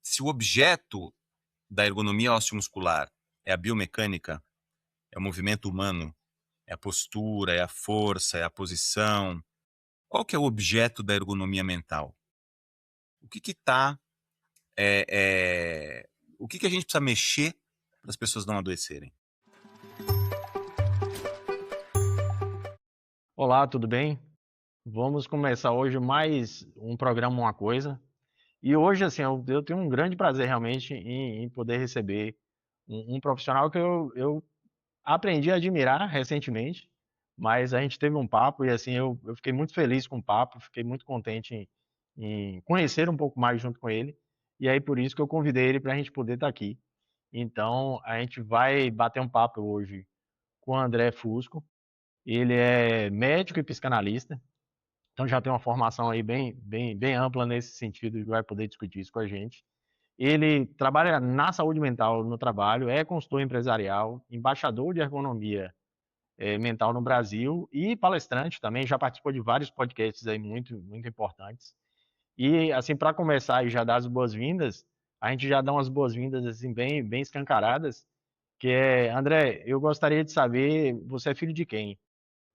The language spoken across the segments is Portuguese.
se o objeto da ergonomia osteomuscular é a biomecânica, é o movimento humano, é a postura, é a força, é a posição, qual que é o objeto da ergonomia mental? O que que tá, eh o que que a gente precisa mexer para as pessoas não adoecerem? Olá, tudo bem? Vamos começar hoje mais um programa Uma Coisa. E hoje, assim, eu tenho um grande prazer realmente em poder receber um profissional que eu aprendi a admirar recentemente, mas a gente teve um papo e, assim, eu fiquei muito feliz com o papo, fiquei muito contente em conhecer um pouco mais junto com ele. E aí, por isso que eu convidei ele para a gente poder estar aqui. Então, a gente vai bater um papo hoje com o André Fusco. Ele é médico e psicanalista. Então já tem uma formação aí bem ampla nesse sentido e vai poder discutir isso com a gente. Ele trabalha na saúde mental no trabalho, é consultor empresarial, embaixador de ergonomia mental no Brasil e palestrante também, já participou de vários podcasts aí muito importantes. E assim, para começar e já dar as boas-vindas, a gente já dá umas boas-vindas assim bem escancaradas, que é, André, eu gostaria de saber, você é filho de quem?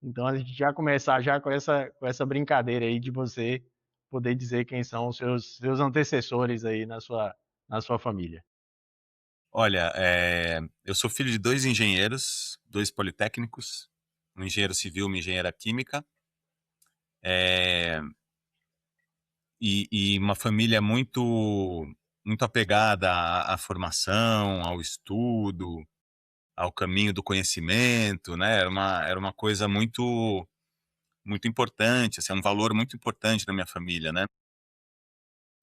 Então a gente já começar já com essa brincadeira aí de você poder dizer quem são os seus antecessores aí na sua família. Olha, eu sou filho de 2 engenheiros, 2 politécnicos, um engenheiro civil, uma engenheira química, eh, e uma família muito apegada à formação, ao estudo, ao caminho do conhecimento, né, era uma coisa muito importante, assim, é um valor muito importante na minha família, né.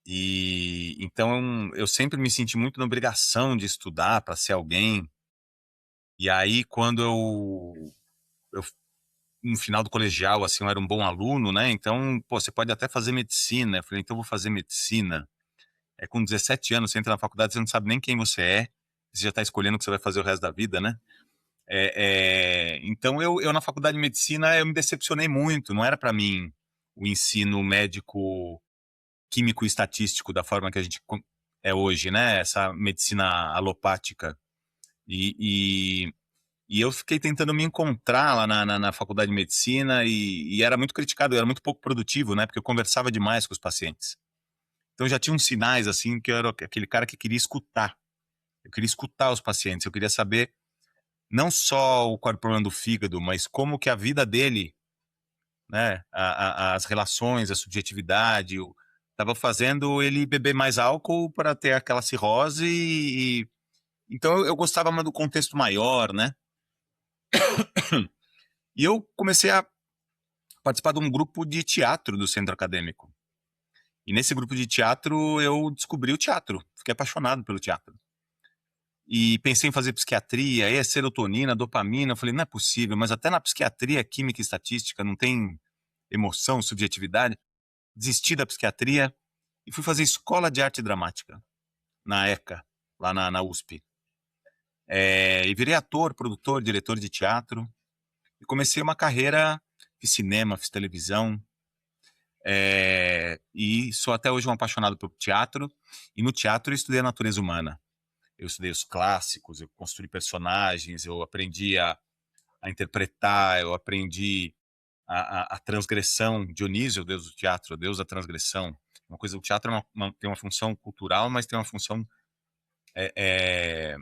E, então, eu sempre me senti muito na obrigação de estudar para ser alguém, e aí quando eu no final do colegial, assim, eu era um bom aluno, né, então: "Pô, você pode até fazer medicina", eu falei: "Então eu vou fazer medicina". Com 17 anos, você entra na faculdade, você não sabe nem quem você é, você já está escolhendo o que você vai fazer o resto da vida, né. Então eu na faculdade de medicina, eu me decepcionei muito, não era para mim o ensino médico, químico e estatístico da forma que a gente é hoje, né, essa medicina alopática. E e e eu fiquei tentando me encontrar lá na faculdade de medicina e era muito criticado, eu era muito pouco produtivo, né, porque eu conversava demais com os pacientes. Então já tinha uns sinais, assim, que eu era aquele cara que queria escutar. Eu queria escutar os pacientes, eu queria saber não só qual era o problema do fígado, mas como que a vida dele, né, as relações, a subjetividade, estava fazendo ele beber mais álcool para ter aquela cirrose então eu gostava mais do contexto maior, né. E eu comecei a participar de um grupo de teatro do centro acadêmico. E nesse grupo de teatro eu descobri o teatro, fiquei apaixonado pelo teatro. E pensei em fazer psiquiatria, aí é serotonina, dopamina, eu falei: "Não é possível", mas até na psiquiatria, química e estatística não tem emoção, subjetividade. Desisti da psiquiatria e fui fazer escola de arte dramática, na ECA, lá na USP. E virei ator, produtor, diretor de teatro, e comecei uma carreira, fiz cinema, fiz televisão, e sou até hoje um apaixonado por teatro, e no teatro eu estudei a natureza humana. Eu estudei os clássicos, eu construí personagens, eu aprendi a interpretar, eu aprendi a transgressão. Dionísio, o deus do teatro, o deus da transgressão. Uma coisa, o teatro é tem uma função cultural, mas tem uma função é,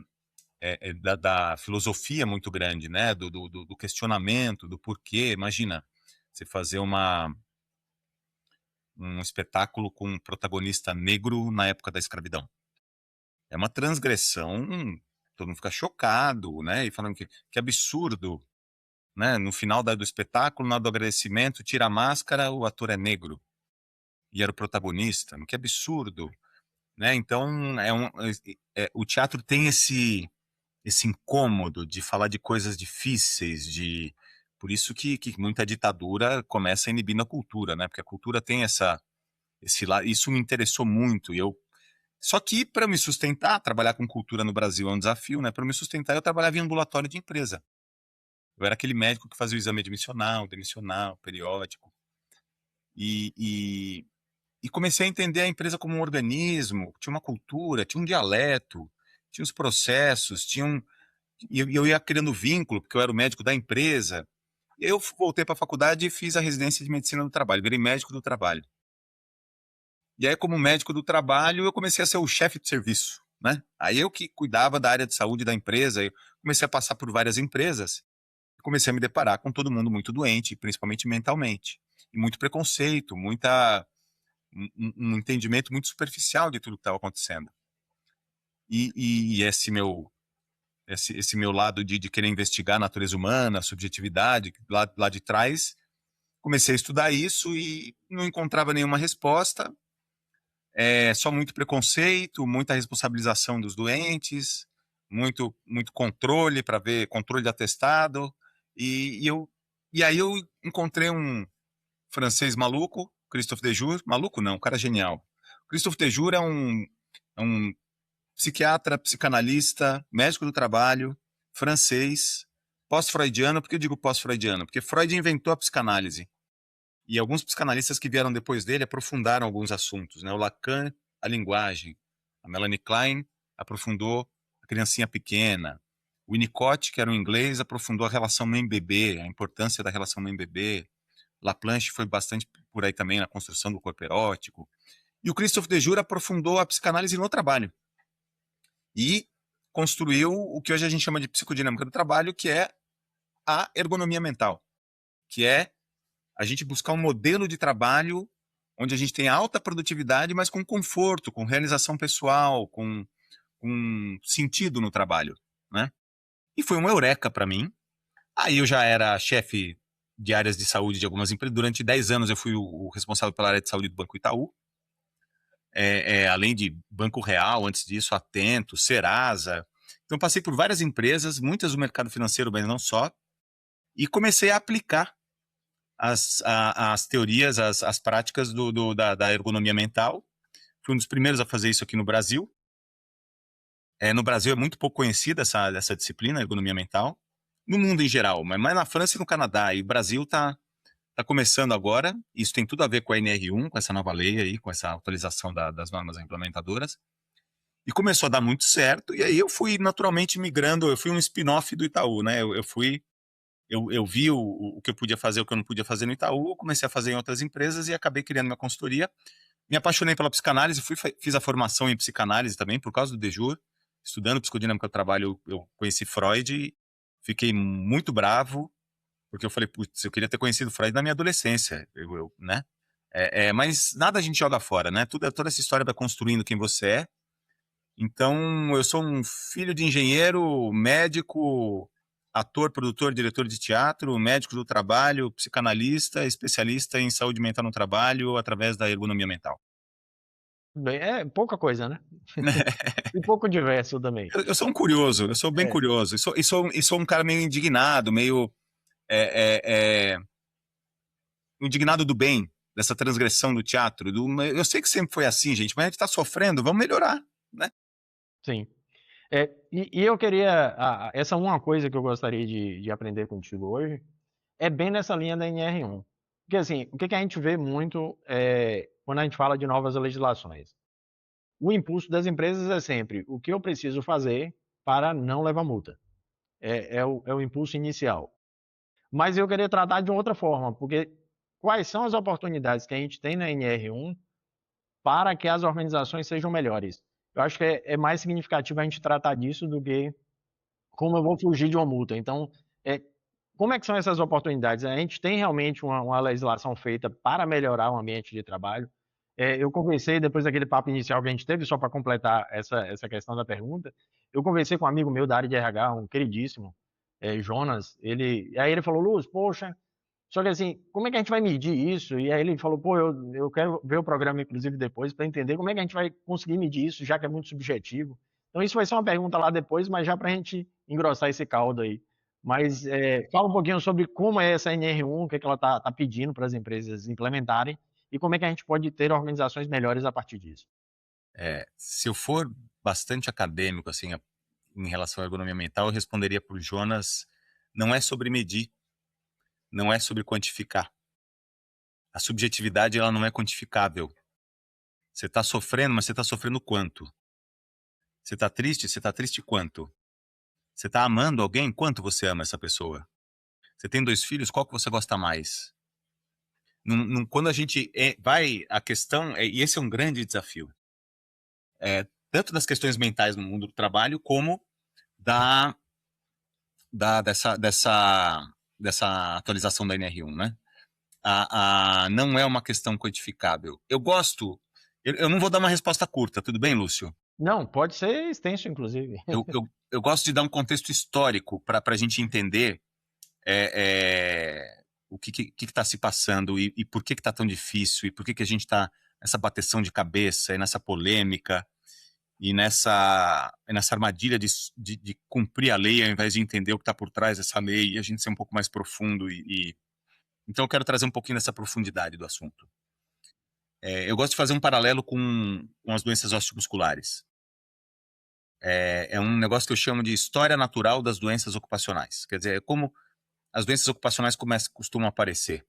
é, da filosofia muito grande, né? Do questionamento, do porquê. Imagina, você fazer um espetáculo com um protagonista negro na época da escravidão. É uma transgressão, todo mundo fica chocado, né? E falando que absurdo, né? No final do espetáculo, na hora do agradecimento, tira a máscara, o ator é negro e era o protagonista. Que absurdo, né? Então, o teatro tem esse incômodo de falar de coisas difíceis, por isso que muita ditadura começa inibindo a cultura, né? Porque a cultura tem esse lado, isso me interessou muito. Só que para me sustentar, trabalhar com cultura no Brasil é um desafio, né? Para me sustentar, eu trabalhava em ambulatório de empresa. Eu era aquele médico que fazia o exame admissional, demissional, periódico. E, e comecei a entender a empresa como um organismo, tinha uma cultura, tinha um dialeto, tinha os processos, e eu ia criando vínculo, porque eu era o médico da empresa. E eu voltei para a faculdade e fiz a residência de medicina do trabalho, virei médico do trabalho. E aí, como médico do trabalho, eu comecei a ser o chefe de serviço, né? Aí eu que cuidava da área de saúde da empresa, eu comecei a passar por várias empresas, e comecei a me deparar com todo mundo muito doente, principalmente mentalmente. E muito preconceito, um entendimento muito superficial de tudo que estava acontecendo. E esse meu lado de querer investigar a natureza humana, a subjetividade, lá de trás, comecei a estudar isso e não encontrava nenhuma resposta. Só muito preconceito, muita responsabilização dos doentes, muito controle para ver, controle de atestado. E aí eu encontrei um francês maluco, Christophe Dejour, maluco não, um cara genial. Christophe Dejour é um psiquiatra, psicanalista, médico do trabalho, francês, pós-freudiano. Por que eu digo pós-freudiano? Porque Freud inventou a psicanálise. E alguns psicanalistas que vieram depois dele aprofundaram alguns assuntos, né? O Lacan, a linguagem. A Melanie Klein aprofundou a criancinha pequena. O Winnicott, que era um inglês, aprofundou a relação mãe-bebê, a importância da relação mãe-bebê. Laplanche foi bastante por aí também na construção do corpo erótico. E o Christophe Dejour aprofundou a psicanálise no trabalho. E construiu o que hoje a gente chama de psicodinâmica do trabalho, que é a ergonomia mental, que é a gente buscar um modelo de trabalho onde a gente tem alta produtividade, mas com conforto, com realização pessoal, com sentido no trabalho, né? E foi uma eureka para mim. Aí eu já era chefe de áreas de saúde de algumas empresas. Durante 10 anos eu fui o responsável pela área de saúde do Banco Itaú. Além de Banco Real, antes disso, Atento, Serasa. Então passei por várias empresas, muitas do mercado financeiro, mas não só. E comecei a aplicar as teorias, as práticas da ergonomia mental. Fui um dos primeiros a fazer isso aqui no Brasil. No Brasil é muito pouco conhecida essa disciplina, ergonomia mental, no mundo em geral, mas mais na França e no Canadá. E o Brasil está começando agora. Isso tem tudo a ver com a NR1, com essa nova lei aí, com essa atualização das normas implementadoras. E começou a dar muito certo. E aí eu fui naturalmente migrando, eu fui um spin-off do Itaú, né? Eu vi o que eu podia fazer, o que eu não podia fazer no Itaú, comecei a fazer em outras empresas e acabei criando minha consultoria. Me apaixonei pela psicanálise, fiz a formação em psicanálise também, por causa do Dejour. Estudando psicodinâmica do trabalho, eu conheci Freud, e fiquei muito bravo, porque eu falei, putz, eu queria ter conhecido Freud na minha adolescência, né? Mas nada a gente joga fora, né? Toda essa história vai construindo quem você é. Então, eu sou um filho de engenheiro, médico, ator, produtor, diretor de teatro, médico do trabalho, psicanalista, especialista em saúde mental no trabalho através da ergonomia mental. Bem, é pouca coisa, né? E pouco diverso também. Eu sou um curioso, eu sou bem É, curioso, e sou um cara meio indignado, meio é, é, indignado do bem, dessa transgressão do teatro. Eu sei que sempre foi assim, gente, mas a gente está sofrendo, vamos melhorar, né? sim. E eu queria, essa uma coisa que eu gostaria de aprender contigo hoje, é bem nessa linha da NR1. Porque assim, o que que a gente vê muito quando a gente fala de novas legislações? O impulso das empresas é sempre o que eu preciso fazer para não levar multa. É o impulso inicial. Mas eu queria tratar de outra forma, porque quais são as oportunidades que a gente tem na NR1 para que as organizações sejam melhores? Eu acho que é mais significativo a gente tratar disso do que como eu vou fugir de uma multa. Então, é, como é que são essas oportunidades? A gente tem realmente uma legislação feita para melhorar o ambiente de trabalho. Eu conversei, depois daquele papo inicial que a gente teve, só para completar essa questão da pergunta, eu conversei com um amigo meu da área de RH, um queridíssimo, Jonas, aí ele falou, Luz, poxa, só que assim, como é que a gente vai medir isso? E aí ele falou, pô, eu quero ver o programa, inclusive, depois, para entender como é que a gente vai conseguir medir isso, já que é muito subjetivo. Então, isso vai ser uma pergunta lá depois, mas já para a gente engrossar esse caldo aí. Mas fala um pouquinho sobre como é essa NR1, o que, é que ela está pedindo para as empresas implementarem e como é que a gente pode ter organizações melhores a partir disso. Se eu for bastante acadêmico, assim, em relação à ergonomia mental, eu responderia por Jonas, não é sobre medir, não é sobre quantificar. A subjetividade, ela não é quantificável. Você está sofrendo, mas você está sofrendo quanto? Você está triste? Você está triste quanto? Você está amando alguém? Quanto você ama essa pessoa? Você tem 2 filhos? Qual que você gosta mais? Quando a gente vai, a questão, e esse é um grande desafio, tanto das questões mentais no mundo do trabalho, como da, dessa atualização da NR1, né? Não é uma questão quantificável. Eu não vou dar uma resposta curta, tudo bem, Lúcio? Não, pode ser extenso, inclusive. Eu gosto de dar um contexto histórico para a gente entender o que está se passando e por que está tão difícil e por que a gente está nessa bateção de cabeça e nessa polêmica e nessa armadilha de cumprir a lei ao invés de entender o que está por trás dessa lei e a gente ser um pouco mais profundo. Então eu quero trazer um pouquinho dessa profundidade do assunto. Eu gosto de fazer um paralelo com as doenças osteomusculares. É um negócio que eu chamo de história natural das doenças ocupacionais. Quer dizer, é como as doenças ocupacionais costumam aparecer.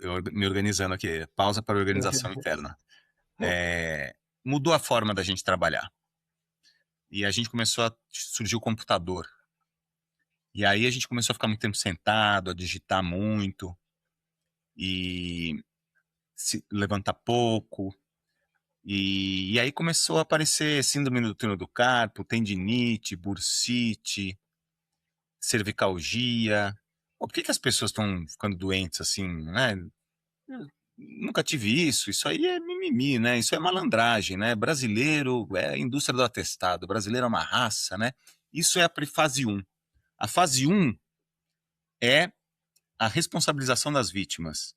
Eu me organizando aqui, pausa para organização interna. Mudou a forma da gente trabalhar. E a gente começou a surgir o computador. E aí a gente começou a ficar muito tempo sentado, a digitar muito, e se levantar pouco. E aí começou a aparecer síndrome do túnel do carpo, tendinite, bursite, cervicalgia. Pô, por que as pessoas estão ficando doentes assim, né? Eu nunca tive isso. Isso aí é mimimi, né? Isso é malandragem, né? Brasileiro é a indústria do atestado. Brasileiro é uma raça, né? Isso é a fase 1. A fase 1 é a responsabilização das vítimas.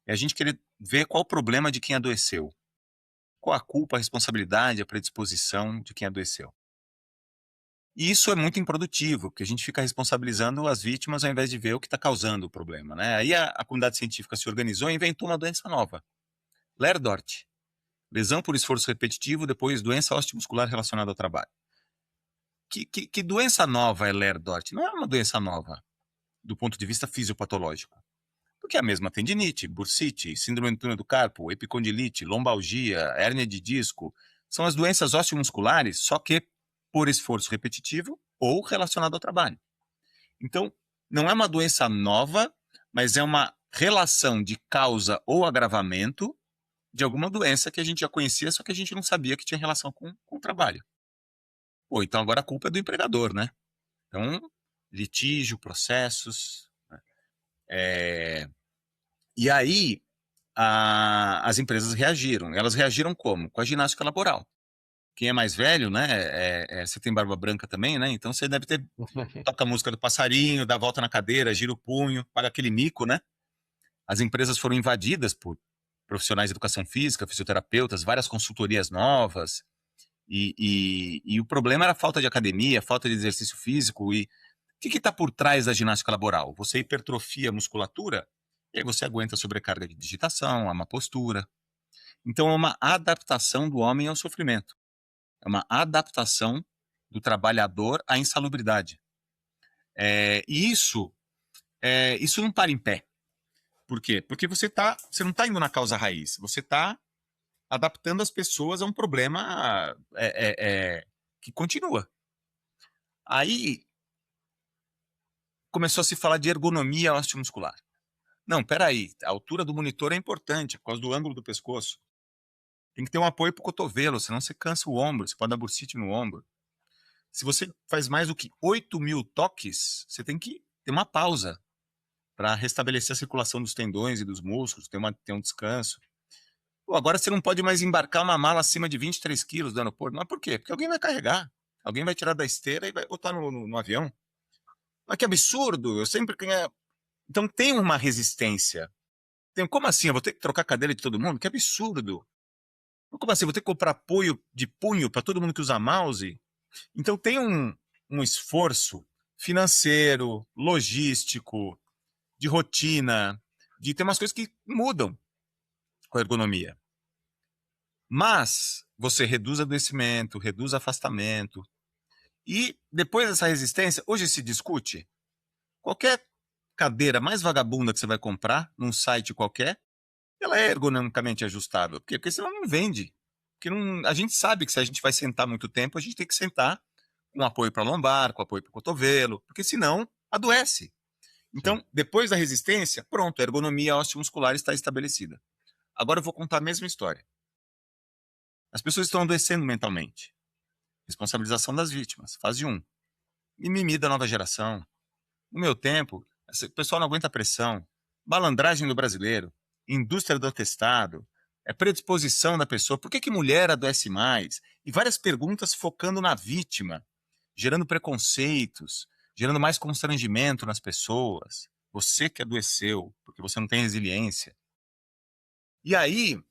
É a gente querer ver qual o problema de quem adoeceu. Qual a culpa, a responsabilidade, a predisposição de quem adoeceu. E isso é muito improdutivo, porque a gente fica responsabilizando as vítimas ao invés de ver o que está causando o problema, né? Aí a comunidade científica se organizou e inventou uma doença nova. Lerdort. Lesão por esforço repetitivo, depois doença osteomuscular relacionada ao trabalho. Que doença nova é Lerdort? Não é uma doença nova, do ponto de vista fisiopatológico. Porque é a mesma tendinite, bursite, síndrome do túnel do carpo, epicondilite, lombalgia, hérnia de disco, são as doenças osteomusculares, só que por esforço repetitivo ou relacionado ao trabalho. Então, não é uma doença nova, mas é uma relação de causa ou agravamento de alguma doença que a gente já conhecia, só que a gente não sabia que tinha relação com o trabalho. Ou então agora a culpa é do empregador, né? Então, litígio, processos. E aí, as empresas reagiram. Elas reagiram como? Com a ginástica laboral. Quem é mais velho, né? Você tem barba branca também, né? Então você deve ter. Toca a música do passarinho, dá a volta na cadeira, gira o punho, paga aquele mico, né? As empresas foram invadidas por profissionais de educação física, fisioterapeutas, várias consultorias novas. E o problema era a falta de academia, a falta de exercício físico. E o que está por trás da ginástica laboral? Você hipertrofia a musculatura e aí você aguenta a sobrecarga de digitação, a má postura. Então é uma adaptação do homem ao sofrimento. É uma adaptação do trabalhador à insalubridade. E isso não para em pé. Por quê? Porque você não está indo na causa raiz. Você está adaptando as pessoas a um problema que continua. Aí começou a se falar de ergonomia osteomuscular. Não, peraí, a altura do monitor é importante, por causa do ângulo do pescoço. Tem que ter um apoio para o cotovelo, senão você cansa o ombro, você pode dar bursite no ombro. Se você faz mais do que 8.000 toques, você tem que ter uma pausa para restabelecer a circulação dos tendões e dos músculos, ter um descanso. Pô, agora você não pode mais embarcar uma mala acima de 23 quilos do aeroporto. Mas por quê? Porque alguém vai carregar. Alguém vai tirar da esteira e vai botar no avião. Mas que absurdo! Eu sempre ganho. Então tem uma resistência. Como assim? Eu vou ter que trocar a cadeira de todo mundo? Que absurdo! Como assim? Eu vou ter que comprar apoio de punho para todo mundo que usa mouse? Então tem um esforço financeiro, logístico, de rotina, de ter umas coisas que mudam com a ergonomia. Mas você reduz adoecimento, reduz afastamento. E depois dessa resistência, hoje se discute, qualquer cadeira mais vagabunda que você vai comprar num site qualquer, ela é ergonomicamente ajustável. Por quê? Porque senão não vende. Porque a gente sabe que se a gente vai sentar muito tempo, a gente tem que sentar com apoio para lombar, com apoio para o cotovelo, porque senão adoece. Então, Sim. depois da resistência, pronto, a ergonomia osteomuscular está estabelecida. Agora eu vou contar a mesma história. As pessoas estão adoecendo mentalmente. Responsabilização das vítimas, fase 1. Mimimi da nova geração. No meu tempo, o pessoal não aguenta pressão. Malandragem do brasileiro. Indústria do atestado. Predisposição da pessoa. Por que mulher adoece mais? E várias perguntas focando na vítima, gerando preconceitos, gerando mais constrangimento nas pessoas. Você que adoeceu, porque você não tem resiliência. E aí,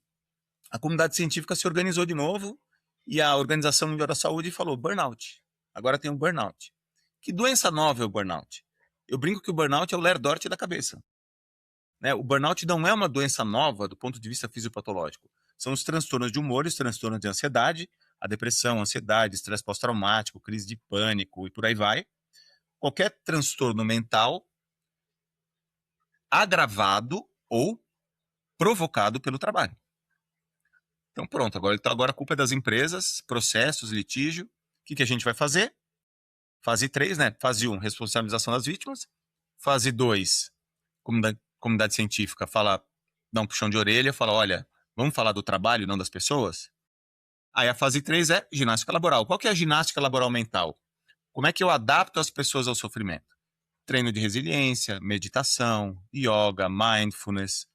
a comunidade científica se organizou de novo e a Organização Mundial da Saúde falou burnout. Agora tem um burnout. Que doença nova é o burnout? Eu brinco que o burnout é o Lerdort da cabeça. Né? O burnout não é uma doença nova do ponto de vista fisiopatológico. São os transtornos de humor e os transtornos de ansiedade, a depressão, a ansiedade, estresse pós-traumático, crise de pânico e por aí vai. Qualquer transtorno mental agravado ou provocado pelo trabalho. Então pronto, agora a culpa é das empresas, processos, litígio. O que a gente vai fazer? Fase 3, né? Fase 1, responsabilização das vítimas. Fase 2, comunidade científica dá um puxão de orelha, fala, olha, vamos falar do trabalho, não das pessoas? Aí a fase 3 é ginástica laboral. Qual que é a ginástica laboral mental? Como é que eu adapto as pessoas ao sofrimento? Treino de resiliência, meditação, yoga, mindfulness,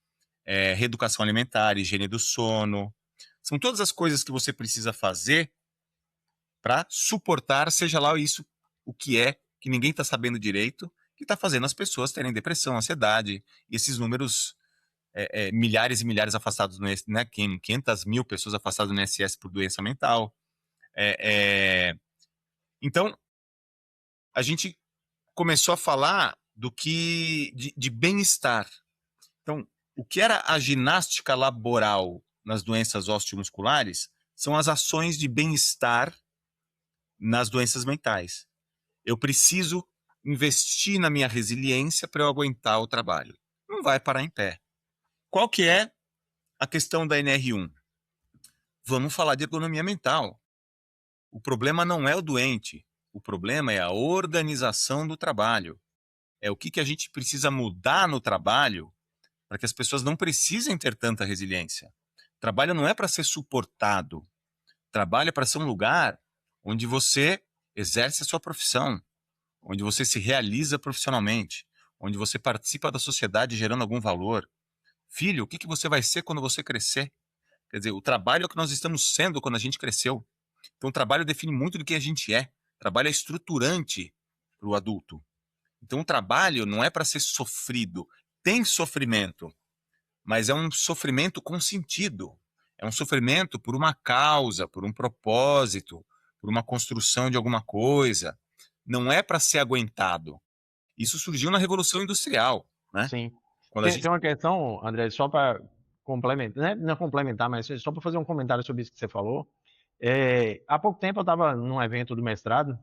reeducação alimentar, higiene do sono. São todas as coisas que você precisa fazer para suportar, seja lá isso o que é, que ninguém está sabendo direito, que está fazendo as pessoas terem depressão, ansiedade, e esses números, milhares e milhares afastados, no, né, 500 mil pessoas afastadas do INSS por doença mental. Então, a gente começou a falar de bem-estar. Então, o que era a ginástica laboral nas doenças osteomusculares são as ações de bem-estar nas doenças mentais. Eu preciso investir na minha resiliência para eu aguentar o trabalho. Não vai parar em pé. Qual que é a questão da NR1? Vamos falar de ergonomia mental. O problema não é o doente. O problema é a organização do trabalho. É o que a gente precisa mudar no trabalho para que as pessoas não precisem ter tanta resiliência. Trabalho não é para ser suportado. Trabalho é para ser um lugar onde você exerce a sua profissão, onde você se realiza profissionalmente, onde você participa da sociedade gerando algum valor. Filho, o que você vai ser quando você crescer? Quer dizer, o trabalho é o que nós estamos sendo quando a gente cresceu. Então, o trabalho define muito do que a gente é. O trabalho é estruturante para o adulto. Então, o trabalho não é para ser sofrido. Tem sofrimento, mas é um sofrimento com sentido. É um sofrimento por uma causa, por um propósito, por uma construção de alguma coisa. Não é para ser aguentado. Isso surgiu na Revolução Industrial, né? Sim. Quando a Tem uma questão, André, só para complementar, né? Não complementar, mas só para fazer um comentário sobre isso que você falou. Há pouco tempo eu estava num evento do mestrado,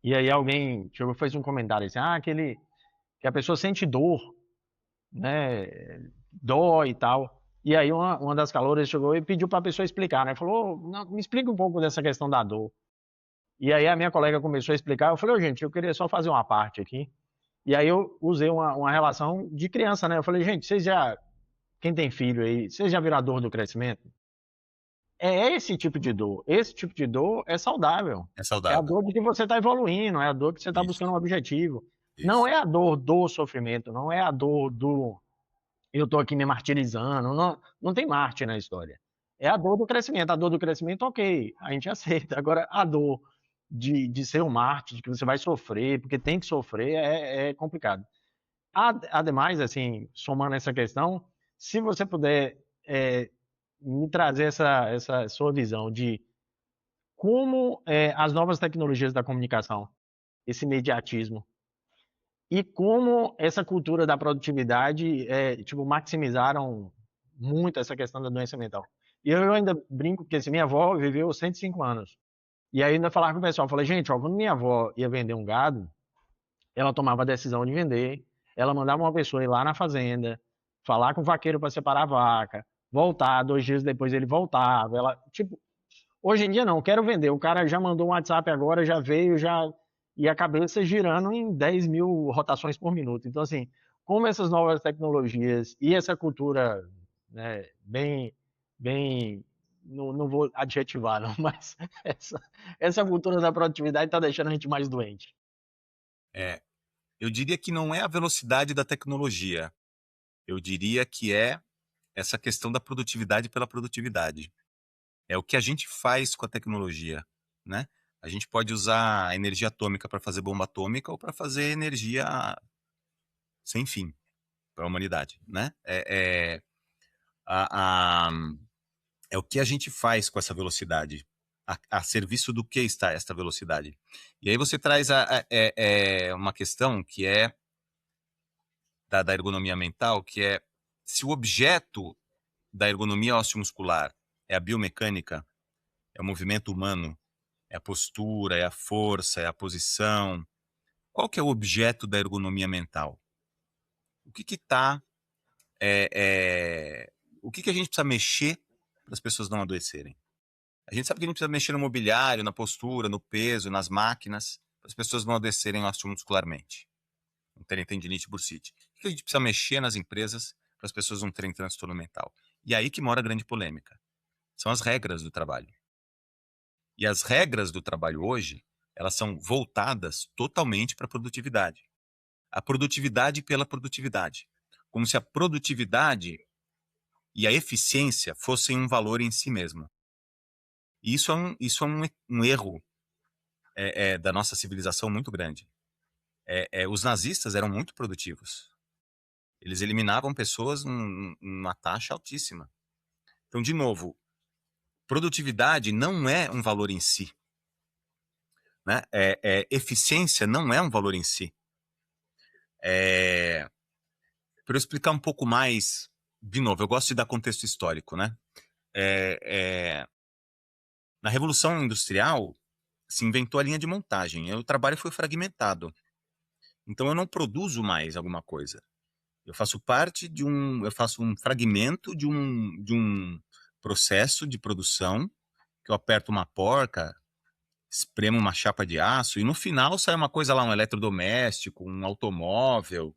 e aí alguém chegou e fez um comentário assim, que a pessoa sente dor, né? Dó e tal. E aí uma das calouras chegou e pediu para a pessoa explicar, né? Falou, "Não, me explica um pouco dessa questão da dor." E aí a minha colega começou a explicar, eu falei, gente, eu queria só fazer uma parte aqui. E aí eu usei uma relação de criança, né? Eu falei, gente, quem tem filho aí, vocês já viram a dor do crescimento? É esse tipo de dor. Esse tipo de dor é saudável. é É a saudável. dor de que você está evoluindo, é a dor que você está Isso, buscando um objetivo. Não isso. é a dor do sofrimento, não é a dor do eu tô aqui me martirizando. Não, não tem Marte na história. É a dor do crescimento. A dor do crescimento, ok, a gente aceita. Agora, a dor de ser um Marte, de que você vai sofrer, porque tem que sofrer, é complicado. Ademais, assim, somando essa questão, se você puder me trazer essa sua visão de como as novas tecnologias da comunicação, esse imediatismo, e como essa cultura da produtividade, tipo, maximizaram muito essa questão da doença mental. E eu ainda brinco, porque assim, minha avó viveu 105 anos. E aí ainda falava com o pessoal, falei, gente, ó, quando minha avó ia vender um gado, ela tomava a decisão de vender, ela mandava uma pessoa ir lá na fazenda, falar com o vaqueiro para separar a vaca, voltar, 2 dias depois ele voltava. Ela, tipo, hoje em dia não, quero vender. O cara já mandou um WhatsApp agora, já veio, já. E a cabeça girando em 10 mil rotações por minuto. Então, assim, como essas novas tecnologias e essa cultura, né, bem, não vou adjetivar, não, mas essa cultura da produtividade está deixando a gente mais doente. É, eu diria que não é a velocidade da tecnologia. Eu diria que é essa questão da produtividade pela produtividade. É o que a gente faz com a tecnologia, né? A gente pode usar energia atômica para fazer bomba atômica ou para fazer energia sem fim para a humanidade, né? A, a- é o que a gente faz com essa velocidade, a serviço do que está esta velocidade. E aí você traz uma questão que é da ergonomia mental, que é se o objeto da ergonomia osteomuscular é a biomecânica, é o movimento humano, é a postura, é a força, é a posição. Qual que é o objeto da ergonomia mental? O que está... É, o que a gente precisa mexer para as pessoas não adoecerem? A gente sabe que a gente precisa mexer no mobiliário, na postura, no peso, nas máquinas, para as pessoas não adoecerem osteomuscularmente, não terem tendinite e bursite. O que a gente precisa mexer nas empresas para as pessoas não terem transtorno mental? E aí que mora a grande polêmica. São as regras do trabalho. E as regras do trabalho hoje, elas são voltadas totalmente para a produtividade. A produtividade pela produtividade. Como se a produtividade e a eficiência fossem um valor em si mesmo. E isso é um erro da nossa civilização muito grande. Os nazistas eram muito produtivos. Eles eliminavam pessoas numa taxa altíssima. Então, de novo, produtividade não é um valor em si. Né? Eficiência não é um valor em si. Para eu explicar um pouco mais, de novo, eu gosto de dar contexto histórico. Né? Na Revolução Industrial, se inventou a linha de montagem. O trabalho foi fragmentado. Então, eu não produzo mais alguma coisa. Eu faço parte eu faço um fragmento de um processo de produção, que eu aperto uma porca, espremo uma chapa de aço, e no final sai uma coisa lá, um eletrodoméstico, um automóvel,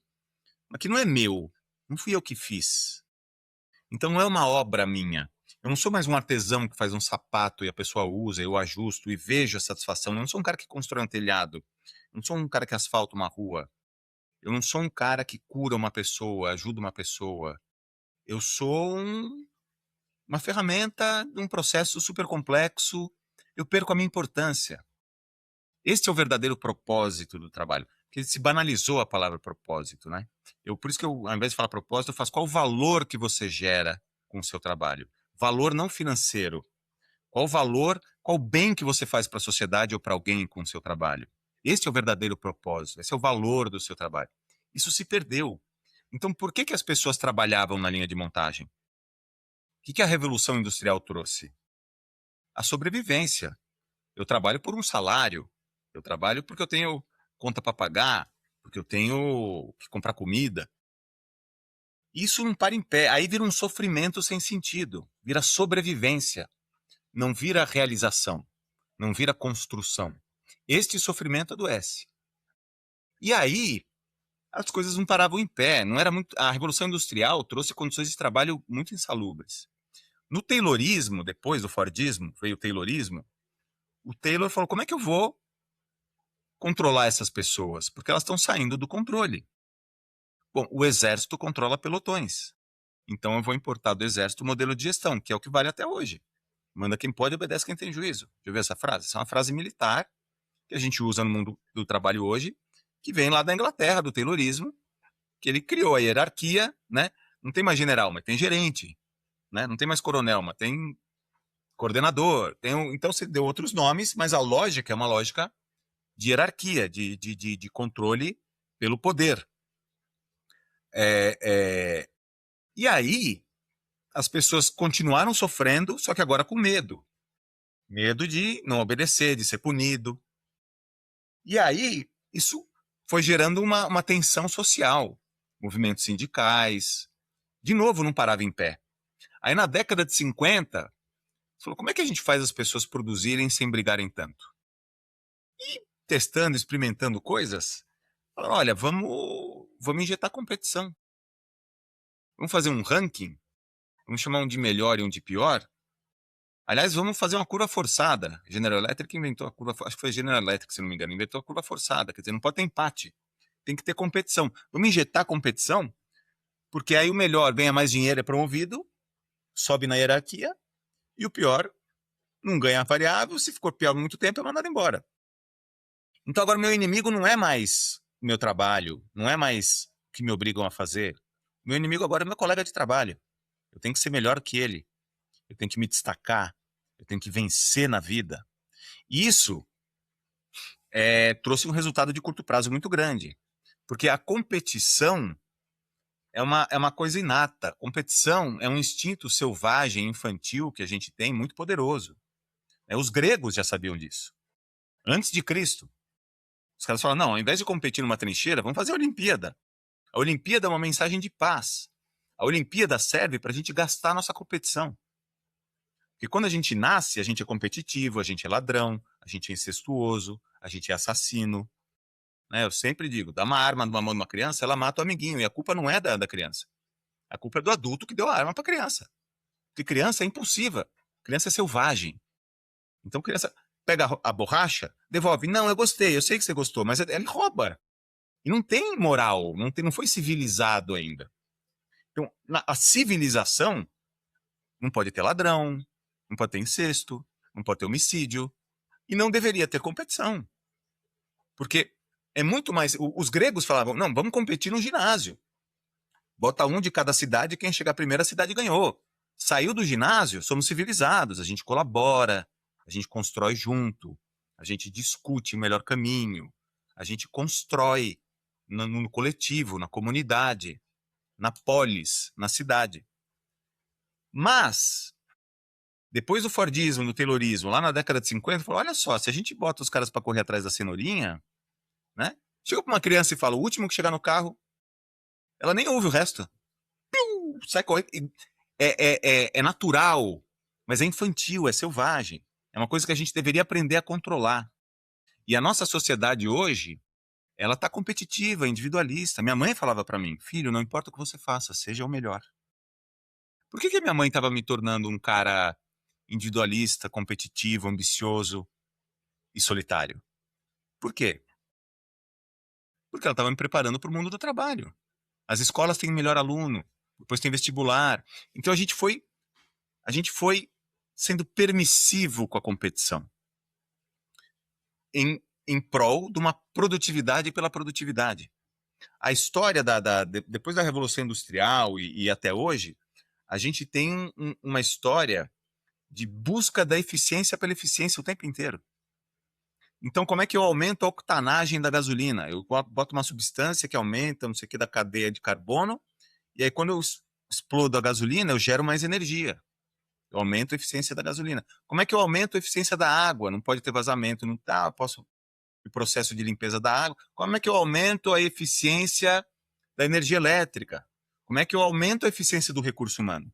mas que não é meu, não fui eu que fiz. Então não é uma obra minha. Eu não sou mais um artesão que faz um sapato e a pessoa usa, eu ajusto e vejo a satisfação. Eu não sou um cara que constrói um telhado. Eu não sou um cara que asfalta uma rua. Eu não sou um cara que cura uma pessoa, ajuda uma pessoa. Eu sou uma ferramenta de um processo super complexo. Eu perco a minha importância. Este é o verdadeiro propósito do trabalho. Porque se banalizou a palavra propósito, né? Por isso que eu, ao invés de falar propósito, eu faço qual o valor que você gera com o seu trabalho. Valor não financeiro. Qual o valor, qual o bem que você faz para a sociedade ou para alguém com o seu trabalho. Este é o verdadeiro propósito. Esse é o valor do seu trabalho. Isso se perdeu. Então, por que as pessoas trabalhavam na linha de montagem? O que a Revolução Industrial trouxe? A sobrevivência. Eu trabalho por um salário. Eu trabalho porque eu tenho conta para pagar, porque eu tenho que comprar comida. Isso não para em pé. Aí vira um sofrimento sem sentido. Vira sobrevivência. Não vira realização. Não vira construção. Este sofrimento adoece. E aí, as coisas não paravam em pé. Não era muito. A Revolução Industrial trouxe condições de trabalho muito insalubres. No Taylorismo, depois do Fordismo, veio o Taylorismo. O Taylor falou: como é que eu vou controlar essas pessoas? Porque elas estão saindo do controle. Bom, o exército controla pelotões. Então eu vou importar do exército o modelo de gestão, que é o que vale até hoje. Manda quem pode, obedece quem tem juízo. Já viu essa frase? Essa é uma frase militar que a gente usa no mundo do trabalho hoje, que vem lá da Inglaterra, do Taylorismo, que ele criou a hierarquia, né? Não tem mais general, mas tem gerente, né? Não tem mais coronel, mas tem coordenador. Então você deu outros nomes, mas a lógica é uma lógica de hierarquia, de controle pelo poder. E aí, as pessoas continuaram sofrendo, só que agora com medo. Medo de não obedecer, de ser punido. E aí, isso foi gerando uma tensão social. movimentos sindicais. De novo, não parava em pé. Aí na década de 50, falou, como é que a gente faz as pessoas produzirem sem brigarem tanto? E testando, experimentando coisas, falaram, olha, vamos injetar competição. Vamos fazer um ranking, vamos chamar um de melhor e um de pior. Aliás, vamos fazer uma curva forçada. General Electric inventou a curva, acho que foi General Electric, se não me engano, inventou a curva forçada. Quer dizer, não pode ter empate, tem que ter competição. Vamos injetar competição, porque aí o melhor ganha mais dinheiro, é promovido, sobe na hierarquia, e o pior não ganha variável, se ficou pior muito tempo, é mandado embora. Então agora meu inimigo não é mais o meu trabalho, não é mais o que me obrigam a fazer. Meu inimigo agora é meu colega de trabalho. Eu tenho que ser melhor que ele. Eu tenho que me destacar. Eu tenho que vencer na vida. Isso trouxe um resultado de curto prazo muito grande. Porque a competição é uma coisa inata. Competição é um instinto selvagem, infantil, que a gente tem, muito poderoso. Os gregos já sabiam disso. Antes de Cristo. Os caras falam, não, ao invés de competir numa trincheira, vamos fazer a Olimpíada. A Olimpíada é uma mensagem de paz. A Olimpíada serve para a gente gastar a nossa competição. Porque quando a gente nasce, a gente é competitivo, a gente é ladrão, a gente é incestuoso, a gente é assassino. Eu sempre digo, dá uma arma numa mão de uma criança, ela mata o amiguinho. E a culpa não é da criança. A culpa é do adulto que deu a arma para a criança. Porque criança é impulsiva. Criança é selvagem. Então criança pega a borracha, devolve. Não, eu gostei, eu sei que você gostou, mas ele rouba. E não tem moral, não foi civilizado ainda. Então, a civilização não pode ter ladrão, não pode ter incesto, não pode ter homicídio, e não deveria ter competição. Porque é muito mais... Os gregos falavam, não, vamos competir no ginásio. Bota um de cada cidade, quem chegar primeiro a cidade ganhou. Saiu do ginásio, somos civilizados, a gente colabora, a gente constrói junto, a gente discute o melhor caminho, a gente constrói no coletivo, na comunidade, na polis, na cidade. Mas, depois do Fordismo, do Taylorismo, lá na década de 50, falou, olha só, se a gente bota os caras para correr atrás da cenourinha, né? Chega para uma criança e fala, o último que chegar no carro, ela nem ouve o resto. Sai correndo. É natural, mas é infantil, é selvagem. É uma coisa que a gente deveria aprender a controlar. E a nossa sociedade hoje, ela está competitiva, individualista. Minha mãe falava para mim, filho, não importa o que você faça, seja o melhor. Por que a minha mãe estava me tornando um cara individualista, competitivo, ambicioso e solitário? Por quê? Porque ela estava me preparando para o mundo do trabalho. As escolas têm melhor aluno, depois tem vestibular. Então a gente foi sendo permissivo com a competição em prol de uma produtividade pela produtividade. A história depois da Revolução Industrial e até hoje, a gente tem uma história de busca da eficiência pela eficiência o tempo inteiro. Então, como é que eu aumento a octanagem da gasolina? Eu boto uma substância que aumenta, não sei o que, da cadeia de carbono, e aí quando eu explodo a gasolina, eu gero mais energia. Eu aumento a eficiência da gasolina. Como é que eu aumento a eficiência da água? Não pode ter vazamento, não tá, posso o processo de limpeza da água. Como é que eu aumento a eficiência da energia elétrica? Como é que eu aumento a eficiência do recurso humano?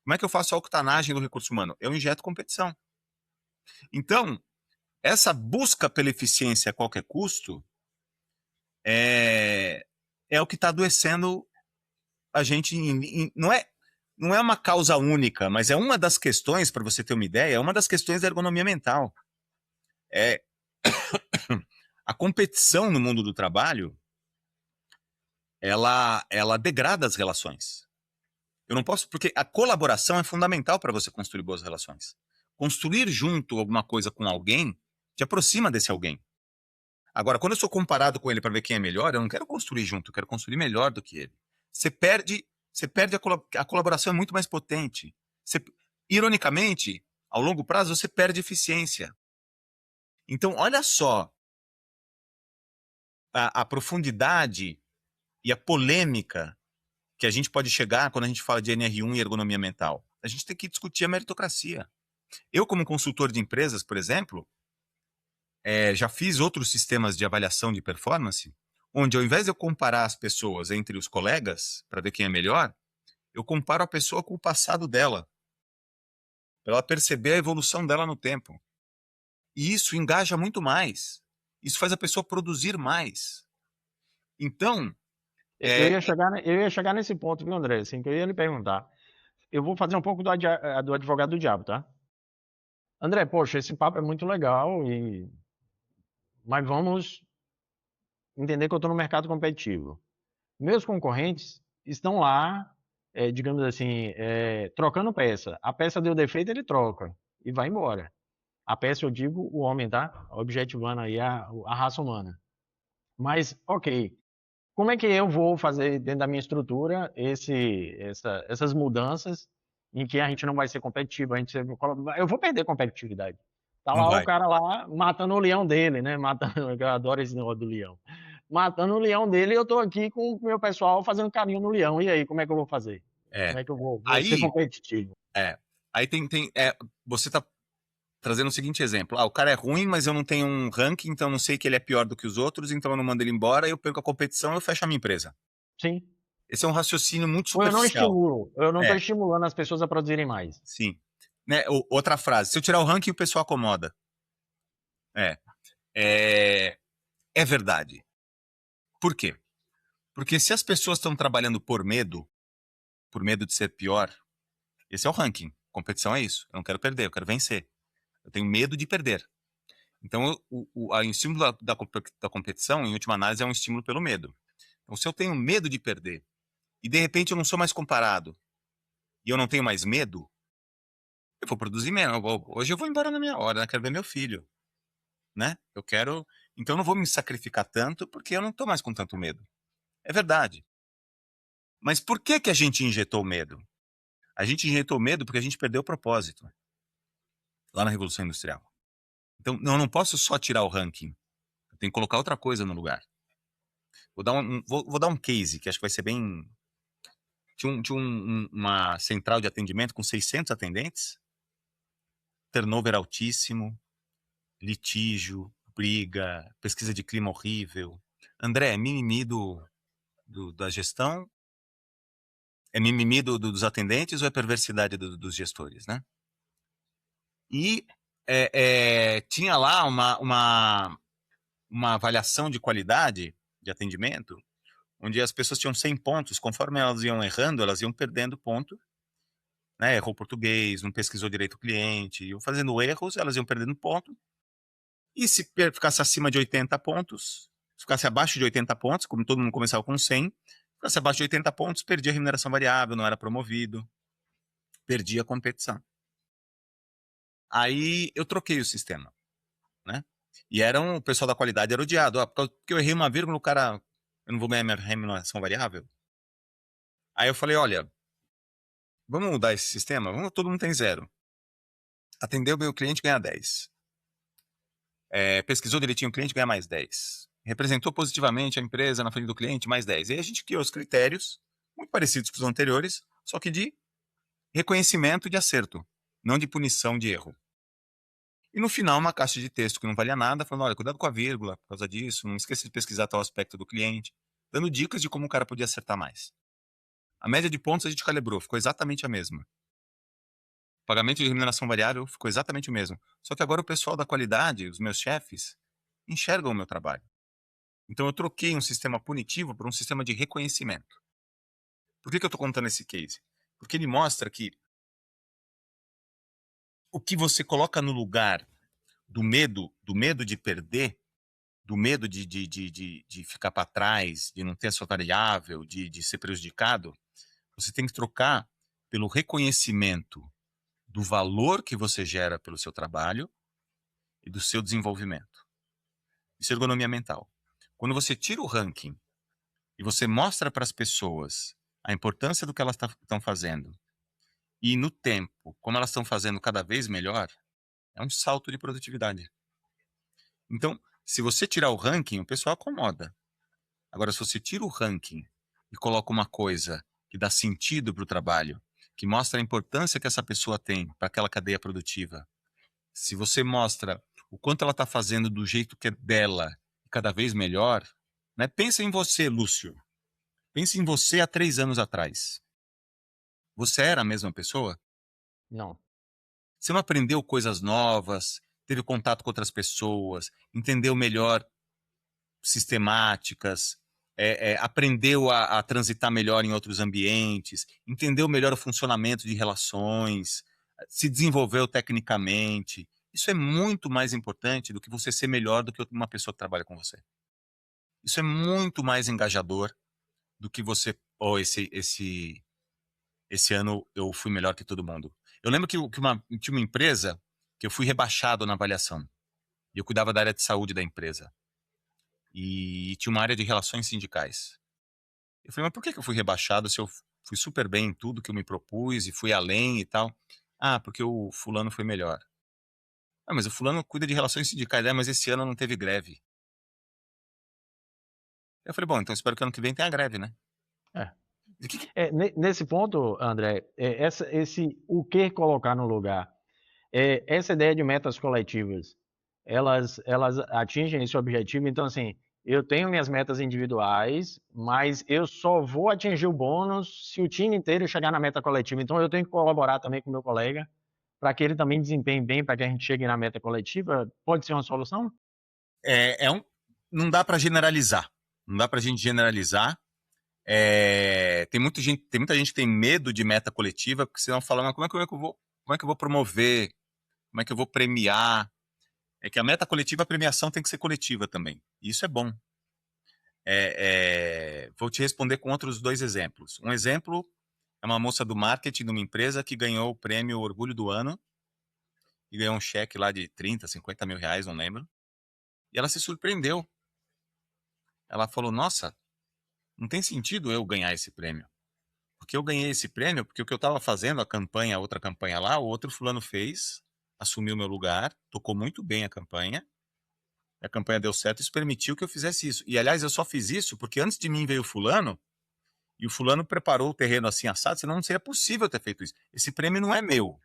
Como é que eu faço a octanagem do recurso humano? Eu injeto competição. Então, essa busca pela eficiência a qualquer custo é o que está adoecendo a gente. Não é uma causa única, mas é uma das questões, para você ter uma ideia, é uma das questões da ergonomia mental. A competição no mundo do trabalho, ela degrada as relações. Eu não posso, porque a colaboração é fundamental para você construir boas relações. Construir junto alguma coisa com alguém te aproxima desse alguém. Agora, quando eu sou comparado com ele para ver quem é melhor, eu não quero construir junto, eu quero construir melhor do que ele. Você perde a colaboração é muito mais potente. Ironicamente, ao longo prazo, você perde eficiência. Então, olha só a profundidade e a polêmica que a gente pode chegar quando a gente fala de NR1 e ergonomia mental. A gente tem que discutir a meritocracia. Eu, como consultor de empresas, por exemplo, já fiz outros sistemas de avaliação de performance, onde ao invés de eu comparar as pessoas entre os colegas, para ver quem é melhor, eu comparo a pessoa com o passado dela, para ela perceber a evolução dela no tempo. E isso engaja muito mais. Isso faz a pessoa produzir mais. Então, Eu ia chegar nesse ponto, viu, André? Assim, que eu ia lhe perguntar. Eu vou fazer um pouco do advogado do diabo, tá? André, poxa, esse papo é muito legal, mas vamos entender que eu estou no mercado competitivo. Meus concorrentes estão lá, digamos assim, trocando peça. A peça deu defeito, ele troca e vai embora. A peça, eu digo, o homem, tá? Objetivando aí a raça humana. Mas, ok, como é que eu vou fazer dentro da minha estrutura essas mudanças em que a gente não vai ser competitivo, eu vou perder competitividade. Tá não lá o vai. cara lá matando o leão dele, né? Matando, eu adoro esse negócio do leão. Matando o leão dele e eu tô aqui com o meu pessoal fazendo carinho no leão. E aí, como é que eu vou fazer? É. Como é que eu vou ser Aí, competitivo? é. Aí você está trazendo o seguinte exemplo. O cara é ruim, mas eu não tenho um ranking, então eu não sei que ele é pior do que os outros, então eu não mando ele embora, eu perco a competição, eu fecho a minha empresa. Sim. Esse é um raciocínio muito Ou superficial. eu não estou É, estimulando as pessoas a produzirem mais. sim. Né? Outra frase, se eu tirar o ranking, o pessoal acomoda. É, é, é verdade. Por quê? Porque se as pessoas estão trabalhando por medo de ser pior, esse é o ranking. Competição é isso. Eu não quero perder, eu quero vencer. Eu tenho medo de perder. Então, o estímulo da competição, em última análise, é um estímulo pelo medo. Então, se eu tenho medo de perder e de repente eu não sou mais comparado e eu não tenho mais medo, eu vou produzir menos. Hoje eu vou embora na minha hora, né? Quero ver meu filho, né? Eu quero. Então, eu não vou me sacrificar tanto porque eu não estou mais com tanto medo. É verdade. Mas por que que a gente injetou medo? A gente injetou medo porque a gente perdeu o propósito lá na Revolução Industrial. Então, eu não posso só tirar o ranking. Eu tenho que colocar outra coisa no lugar. Vou dar um case que acho que vai ser bem. Uma central de atendimento com 600 atendentes, turnover altíssimo, litígio, briga, pesquisa de clima horrível. André, é mimimi da gestão? É mimimi dos atendentes ou é perversidade dos gestores, né? E tinha lá uma avaliação de qualidade de atendimento, onde as pessoas tinham 100 pontos, conforme elas iam errando, elas iam perdendo ponto, né? Errou português, não pesquisou direito o cliente, iam fazendo erros, elas iam perdendo ponto. E se ficasse acima de 80 pontos, se ficasse abaixo de 80 pontos, como todo mundo começava com 100, ficasse abaixo de 80 pontos, perdia a remuneração variável, não era promovido, perdia a competição. Aí eu troquei o sistema, né? E o pessoal da qualidade era odiado. Porque eu errei uma vírgula, o cara, eu não vou ganhar minha remuneração variável. Aí eu falei, olha, vamos mudar esse sistema? Todo mundo tem 0. Atendeu bem o cliente, ganha 10. Pesquisou direitinho o cliente, ganha mais 10. Representou positivamente a empresa na frente do cliente, mais 10. E aí a gente criou os critérios, muito parecidos com os anteriores, só que de reconhecimento de acerto, não de punição de erro. E no final, uma caixa de texto que não valia nada, falando, olha, cuidado com a vírgula, por causa disso, não esqueça de pesquisar tal aspecto do cliente, dando dicas de como o cara podia acertar mais. A média de pontos a gente calibrou, ficou exatamente a mesma. O pagamento de remuneração variável ficou exatamente o mesmo. Só que agora o pessoal da qualidade, os meus chefes, enxergam o meu trabalho. Então eu troquei um sistema punitivo por um sistema de reconhecimento. Por que eu estou contando esse case? Porque ele mostra que o que você coloca no lugar do medo de perder, do medo de ficar para trás, de não ter a sua variável, de ser prejudicado, você tem que trocar pelo reconhecimento do valor que você gera pelo seu trabalho e do seu desenvolvimento. Isso é ergonomia mental. Quando você tira o ranking e você mostra para as pessoas a importância do que elas estão fazendo e no tempo, como elas estão fazendo cada vez melhor, é um salto de produtividade. Então, se você tirar o ranking, o pessoal acomoda. Agora, se você tira o ranking e coloca uma coisa que dá sentido para o trabalho, que mostra a importância que essa pessoa tem para aquela cadeia produtiva, se você mostra o quanto ela está fazendo do jeito que é dela, cada vez melhor, né? Pensa em você, Lúcio. Pensa em você há 3 anos atrás. Você era a mesma pessoa? Não. Você não aprendeu coisas novas, teve contato com outras pessoas, entendeu melhor sistemáticas, aprendeu a transitar melhor em outros ambientes, entendeu melhor o funcionamento de relações, se desenvolveu tecnicamente. Isso é muito mais importante do que você ser melhor do que uma pessoa que trabalha com você. Isso é muito mais engajador do que você, esse ano eu fui melhor que todo mundo. Eu lembro que tinha uma empresa que eu fui rebaixado na avaliação. E eu cuidava da área de saúde da empresa. E tinha uma área de relações sindicais. Eu falei, mas por que eu fui rebaixado se eu fui super bem em tudo que eu me propus e fui além e tal? Ah, porque o fulano foi melhor. Ah, mas o fulano cuida de relações sindicais. Mas esse ano não teve greve. Eu falei, bom, então espero que ano que vem tenha greve, né? É. E que- Nesse ponto, André, o que colocar no lugar? Essa ideia de metas coletivas, elas atingem esse objetivo. Então, assim, eu tenho minhas metas individuais, mas eu só vou atingir o bônus se o time inteiro chegar na meta coletiva. Então, eu tenho que colaborar também com o meu colega para que ele também desempenhe bem, para que a gente chegue na meta coletiva. Pode ser uma solução? não dá para generalizar. Não dá para a gente generalizar. Tem muita gente que tem medo de meta coletiva, porque senão fala, mas como é que eu vou promover? Como é que eu vou premiar? É que a meta coletiva, a premiação tem que ser coletiva também. E isso é bom. Vou te responder com outros 2 exemplos. Um exemplo é uma moça do marketing de uma empresa que ganhou o prêmio Orgulho do Ano e ganhou um cheque lá de 30, 50 mil reais, não lembro. E ela se surpreendeu. Ela falou, nossa, não tem sentido eu ganhar esse prêmio. Porque eu ganhei esse prêmio porque o que eu estava fazendo, a outra campanha lá, o outro fulano fez, assumiu meu lugar, tocou muito bem a campanha deu certo, isso permitiu que eu fizesse isso. E, aliás, eu só fiz isso porque antes de mim veio o fulano, e o fulano preparou o terreno assim assado, senão não seria possível ter feito isso. Esse prêmio não é meu.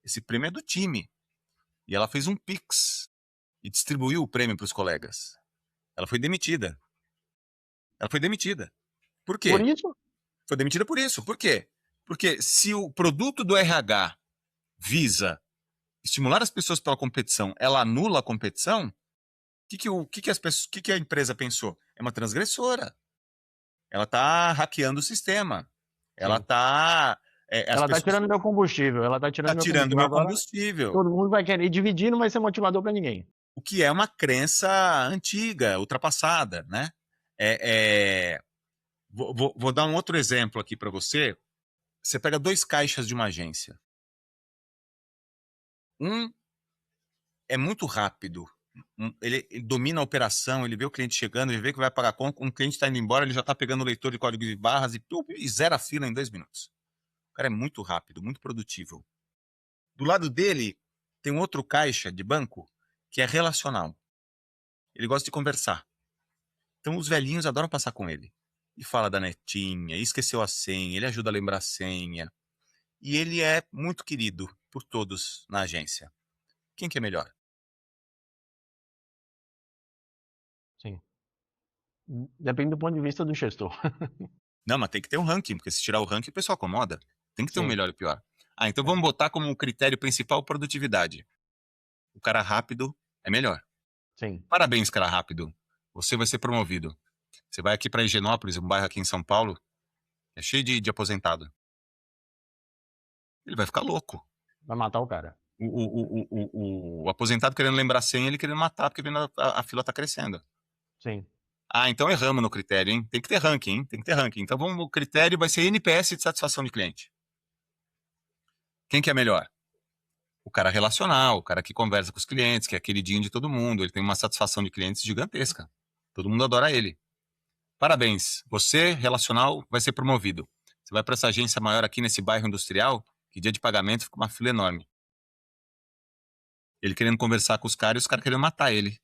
Esse prêmio é do time. E ela fez um Pix e distribuiu o prêmio para os colegas. Ela foi demitida. Ela foi demitida. Por Por quê? isso, Foi demitida por isso. Por quê? Porque se o produto do RH visa estimular as pessoas pela competição, ela anula a competição, que a empresa pensou? É uma transgressora. Ela está hackeando o sistema. Ela sim. está. As Ela está pessoas tirando meu combustível. Ela está tirando estão meu tirando combustível. meu Agora combustível. todo mundo vai querer dividir, não vai ser motivador para ninguém. O que é uma crença antiga, ultrapassada, né? Vou dar um outro exemplo aqui para você. Você pega 2 caixas de uma agência. Um é muito rápido. Ele domina a operação, ele vê o cliente chegando, ele vê que vai pagar a conta, um cliente está indo embora, ele já está pegando o leitor de código de barras e zera a fila em 2 minutos. O cara é muito rápido, muito produtivo. Do lado dele, tem um outro caixa de banco que é relacional. Ele gosta de conversar. Então os velhinhos adoram passar com ele. E fala da netinha, e esqueceu a senha, ele ajuda a lembrar a senha. E ele é muito querido por todos na agência. Quem que é melhor? Sim. Depende do ponto de vista do gestor. Não, mas tem que ter um ranking, porque se tirar o ranking, o pessoal acomoda. Tem que ter um Sim. melhor e pior. Ah, então É. vamos botar como critério principal produtividade. O cara rápido é melhor. Sim. Parabéns, cara rápido. Você vai ser promovido. Você vai aqui para Higienópolis, um bairro aqui em São Paulo, é cheio de aposentado. Ele vai ficar louco. Vai matar o cara. O aposentado querendo lembrar a senha, ele querendo matar, porque vendo a fila tá crescendo. Sim. Ah, então erramos no critério, hein? Tem que ter ranking, hein? Tem que ter ranking. Então o critério vai ser NPS de satisfação de cliente. Quem que é melhor? O cara relacional, o cara que conversa com os clientes, que é queridinho de todo mundo, ele tem uma satisfação de clientes gigantesca. Todo mundo adora ele. Parabéns, você, relacional, vai ser promovido. Você vai para essa agência maior aqui nesse bairro industrial, que dia de pagamento fica uma fila enorme. Ele querendo conversar com os caras e os caras querendo matar ele.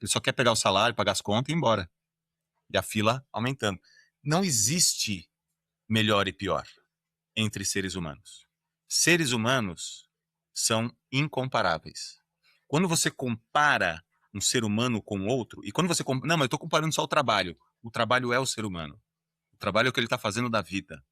Ele só quer pegar o salário, pagar as contas e ir embora. E a fila aumentando. Não existe melhor e pior entre seres humanos. Seres humanos são incomparáveis. Quando você compara um ser humano com outro, e quando você... Não, mas eu estou comparando só o trabalho é o ser humano. O trabalho é o que ele está fazendo da vida.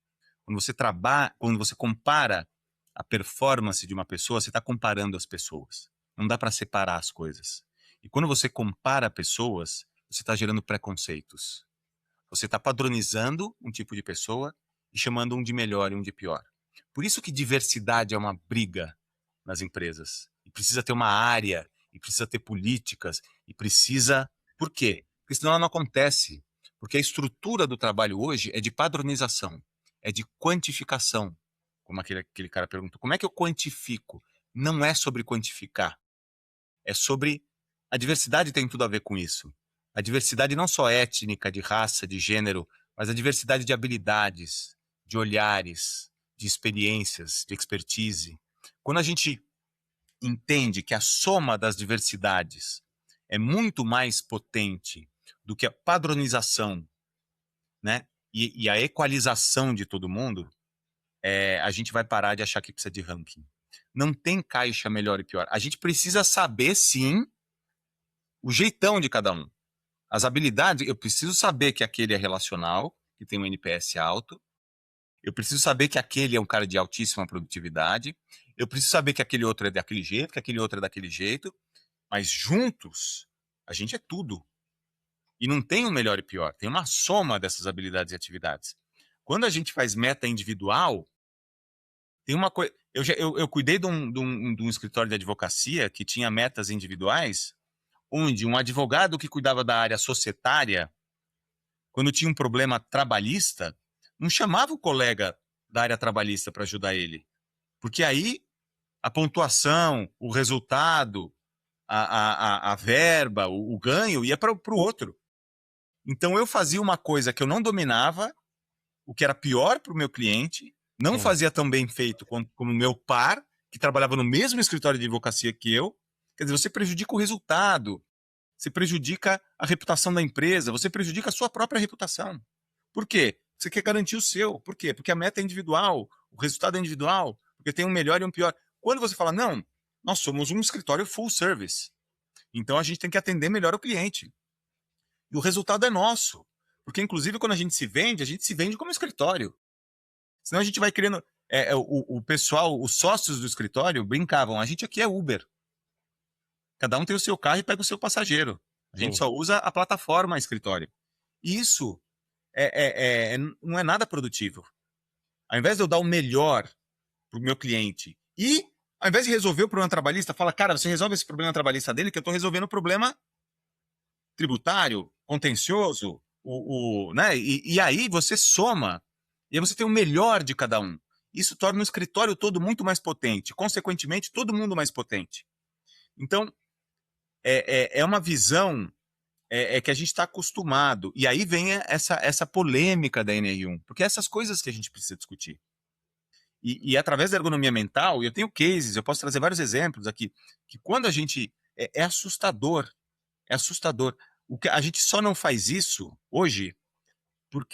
Quando você compara a performance de uma pessoa, você está comparando as pessoas. Não dá para separar as coisas. E quando você compara pessoas, você está gerando preconceitos. Você está padronizando um tipo de pessoa e chamando um de melhor e um de pior. Por isso que diversidade é uma briga nas empresas. E precisa ter uma área, e precisa ter políticas, e precisa... Por quê? Porque senão ela não acontece. Porque a estrutura do trabalho hoje é de padronização, é de quantificação. Como aquele cara perguntou, como é que eu quantifico? Não é sobre quantificar, é sobre... A diversidade tem tudo a ver com isso. A diversidade não só étnica, de raça, de gênero, mas a diversidade de habilidades, de olhares, de experiências, de expertise. Quando a gente entende que a soma das diversidades é muito mais potente do que a padronização, né? E a equalização de todo mundo, a gente vai parar de achar que precisa de ranking. Não tem caixa melhor e pior. A gente precisa saber, sim, o jeitão de cada um. As habilidades, eu preciso saber que aquele é relacional, que tem um NPS alto. Eu preciso saber que aquele é um cara de altíssima produtividade. Eu preciso saber que aquele outro é daquele jeito, que aquele outro é daquele jeito. Mas juntos, a gente é tudo. E não tem um melhor e pior. Tem uma soma dessas habilidades e atividades. Quando a gente faz meta individual, tem uma coisa... Eu cuidei de um escritório de advocacia que tinha metas individuais, onde um advogado que cuidava da área societária, quando tinha um problema trabalhista, não chamava o colega da área trabalhista para ajudar ele. Porque aí a pontuação, o resultado, a verba, o ganho ia para o outro. Então eu fazia uma coisa que eu não dominava, o que era pior para o meu cliente, não Sim. fazia tão bem feito como o meu par, que trabalhava no mesmo escritório de advocacia que eu. Quer dizer, você prejudica o resultado, você prejudica a reputação da empresa, você prejudica a sua própria reputação. Por quê? Você quer garantir o seu. Por quê? Porque a meta é individual, o resultado é individual, porque tem um melhor e um pior. Quando você fala, não, nós somos um escritório full service, então a gente tem que atender melhor o cliente. E o resultado é nosso. Porque, inclusive, quando a gente se vende como escritório. Senão a gente vai querendo... o pessoal, os sócios do escritório brincavam, a gente aqui é Uber. Cada um tem o seu carro e pega o seu passageiro. A gente Sim. só usa a plataforma escritório. Isso não é nada produtivo. Ao invés de eu dar o melhor para o meu cliente e, ao invés de resolver o problema trabalhista, fala, cara, você resolve esse problema trabalhista dele que eu estou resolvendo o problema tributário, contencioso, né? E aí você soma e aí você tem o melhor de cada um. Isso torna o escritório todo muito mais potente. Consequentemente, todo mundo mais potente. Então, é uma visão que a gente está acostumado. E aí vem essa polêmica da NR1, porque é essas coisas que a gente precisa discutir. E através da ergonomia mental, eu tenho cases, eu posso trazer vários exemplos aqui, que quando a gente... É assustador. É assustador. A gente só não faz isso hoje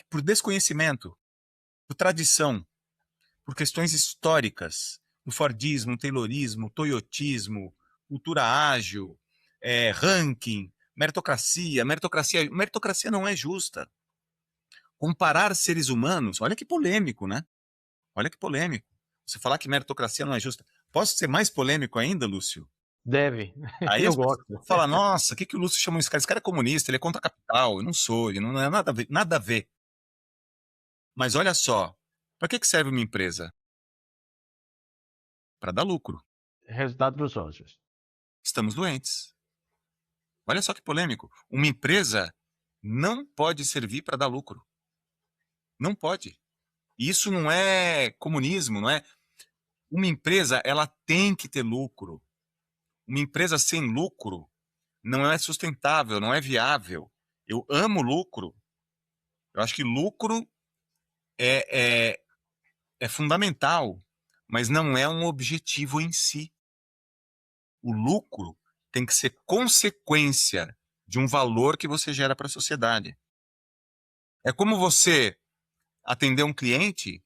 por desconhecimento, por tradição, por questões históricas, o Fordismo, o Taylorismo, o Toyotismo, cultura ágil, ranking, meritocracia. Meritocracia não é justa. Comparar seres humanos, olha que polêmico, né? Olha que polêmico. Você falar que meritocracia não é justa. Posso ser mais polêmico ainda, Lúcio? Deve. Aí Eu as pessoas gosto. falam, nossa, o que o Lúcio chamou esse cara? Esse cara é comunista, ele é contra a capital. Eu não sou, ele não é nada a ver, nada a ver. Mas olha só, para que serve uma empresa? Para dar lucro. Resultado para os sócios. Estamos doentes. Olha só que polêmico. Uma empresa não pode servir para dar lucro. Não pode. E isso não é comunismo, não é? Uma empresa, ela tem que ter lucro. Uma empresa sem lucro não é sustentável, não é viável. Eu amo lucro. Eu acho que lucro é fundamental, mas não é um objetivo em si. O lucro tem que ser consequência de um valor que você gera para a sociedade. É como você atender um cliente,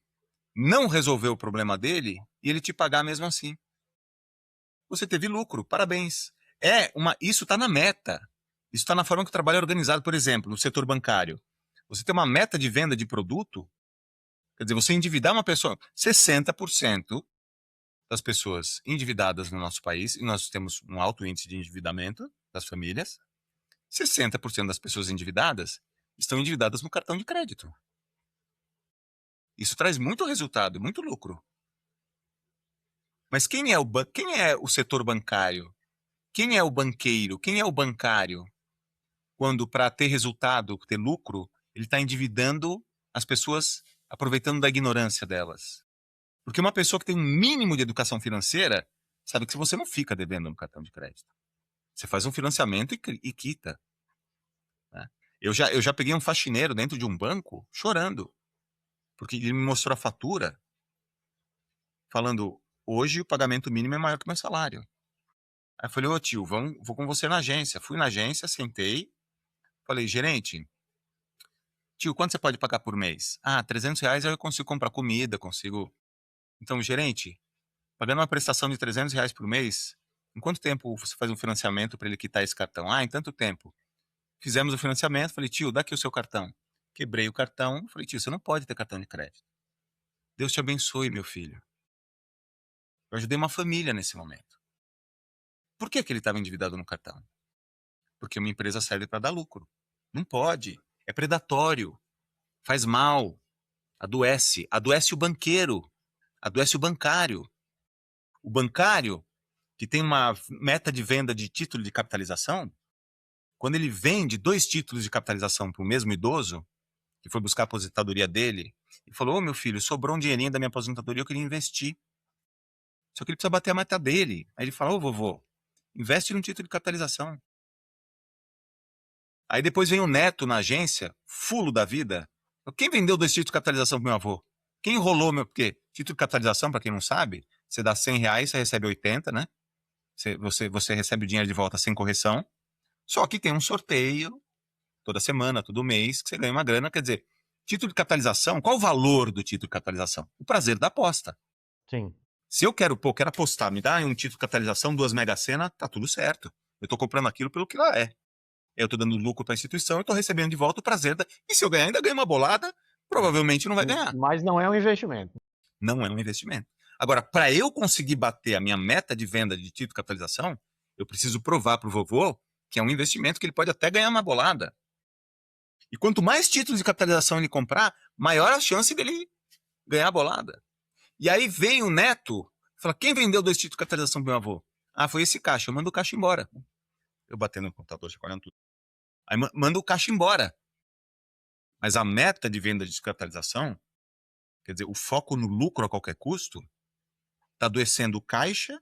não resolver o problema dele e ele te pagar mesmo assim. Você teve lucro, parabéns. Isso está na meta. Isso está na forma que o trabalho é organizado. Por exemplo, no setor bancário. Você tem uma meta de venda de produto, quer dizer, você endividar uma pessoa. 60% das pessoas endividadas no nosso país, e nós temos um alto índice de endividamento das famílias, 60% das pessoas endividadas estão endividadas no cartão de crédito. Isso traz muito resultado, muito lucro. Mas quem é o setor bancário? Quem é o banqueiro? Quem é o bancário? Quando, para ter resultado, ter lucro, ele está endividando as pessoas, aproveitando da ignorância delas. Porque uma pessoa que tem um mínimo de educação financeira sabe que você não fica devendo no cartão de crédito. Você faz um financiamento e quita. Né? Eu já peguei um faxineiro dentro de um banco chorando, porque ele me mostrou a fatura, falando, hoje o pagamento mínimo é maior que o meu salário. Aí eu falei, ô tio, vou com você na agência. Fui na agência, sentei, falei, gerente, tio, quanto você pode pagar por mês? Ah, R$300 eu consigo comprar comida, consigo... Então, gerente, pagando uma prestação de R$300 por mês, em quanto tempo você faz um financiamento para ele quitar esse cartão? Ah, em tanto tempo. Fizemos o financiamento, falei, tio, dá aqui o seu cartão. Quebrei o cartão, falei, tio, você não pode ter cartão de crédito. Deus te abençoe, meu filho. Eu ajudei uma família nesse momento. Por que ele estava endividado no cartão? Porque uma empresa serve para dar lucro. Não pode. É predatório. Faz mal. Adoece. Adoece o banqueiro. Adoece o bancário. O bancário, que tem uma meta de venda de título de capitalização, quando ele vende 2 títulos de capitalização para o mesmo idoso, que foi buscar a aposentadoria dele, e falou, ô meu filho, sobrou um dinheirinho da minha aposentadoria, eu queria investir. Só que ele precisa bater a meta dele. Aí ele fala, ô vovô, investe num título de capitalização. Aí depois vem o neto na agência, fulo da vida. Quem vendeu 2 títulos de capitalização pro meu avô? Quem enrolou meu... Porque título de capitalização, para quem não sabe, você dá R$100, você recebe 80, né? Você recebe o dinheiro de volta sem correção. Só que tem um sorteio toda semana, todo mês, que você ganha uma grana. Quer dizer, título de capitalização, qual o valor do título de capitalização? O prazer da aposta. Sim. Se eu quero apostar, me dá um título de capitalização, 2 Mega Sena, tá tudo certo. Eu tô comprando aquilo pelo que ela é. Eu tô dando lucro para a instituição, eu tô recebendo de volta o prazer da... E se eu ganhar, ainda ganho uma bolada, provavelmente não vai ganhar. Mas não é um investimento. Não é um investimento. Agora, para eu conseguir bater a minha meta de venda de título de capitalização, eu preciso provar para o vovô que é um investimento que ele pode até ganhar uma bolada. E quanto mais títulos de capitalização ele comprar, maior a chance dele ganhar a bolada. E aí vem o neto, fala, quem vendeu 2 títulos de capitalização pro meu avô? Ah, foi esse caixa, eu mando o caixa embora. Eu batendo no computador, chacoalhando tudo. Aí manda o caixa embora. Mas a meta de venda de descapitalização, quer dizer, o foco no lucro a qualquer custo, está adoecendo o caixa,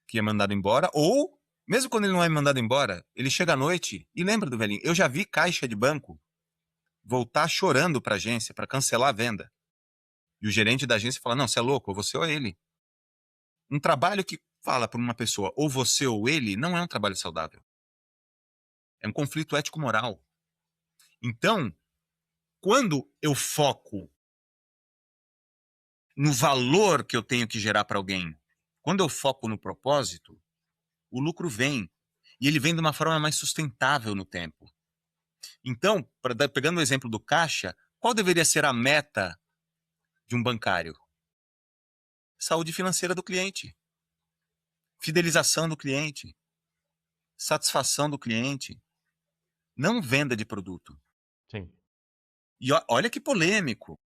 que é mandado embora, ou, mesmo quando ele não é mandado embora, ele chega à noite e lembra do velhinho. Eu já vi caixa de banco voltar chorando para a agência para cancelar a venda. E o gerente da agência fala, não, você é louco, ou você ou ele. Um trabalho que fala para uma pessoa, ou você ou ele, não é um trabalho saudável. É um conflito ético-moral. Então, quando eu foco no valor que eu tenho que gerar para alguém, quando eu foco no propósito, o lucro vem. E ele vem de uma forma mais sustentável no tempo. Então, pegando o exemplo do caixa, qual deveria ser a meta de um bancário? Saúde financeira do cliente. Fidelização do cliente. Satisfação do cliente. Não venda de produto. Sim. E olha que polêmico.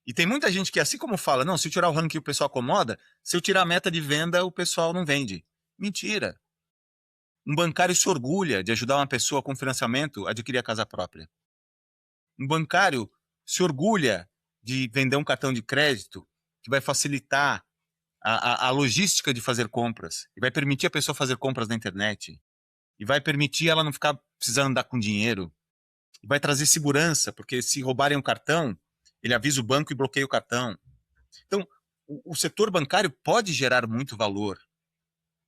E tem muita gente que, assim como fala, não, se eu tirar o ranking o pessoal acomoda, se eu tirar a meta de venda o pessoal não vende. Mentira. Um bancário se orgulha de ajudar uma pessoa com financiamento a adquirir a casa própria. Um bancário se orgulha de vender um cartão de crédito que vai facilitar a logística de fazer compras e vai permitir a pessoa fazer compras na internet e vai permitir ela não ficar precisando andar com dinheiro e vai trazer segurança, porque se roubarem um cartão, ele avisa o banco e bloqueia o cartão. Então, o setor bancário pode gerar muito valor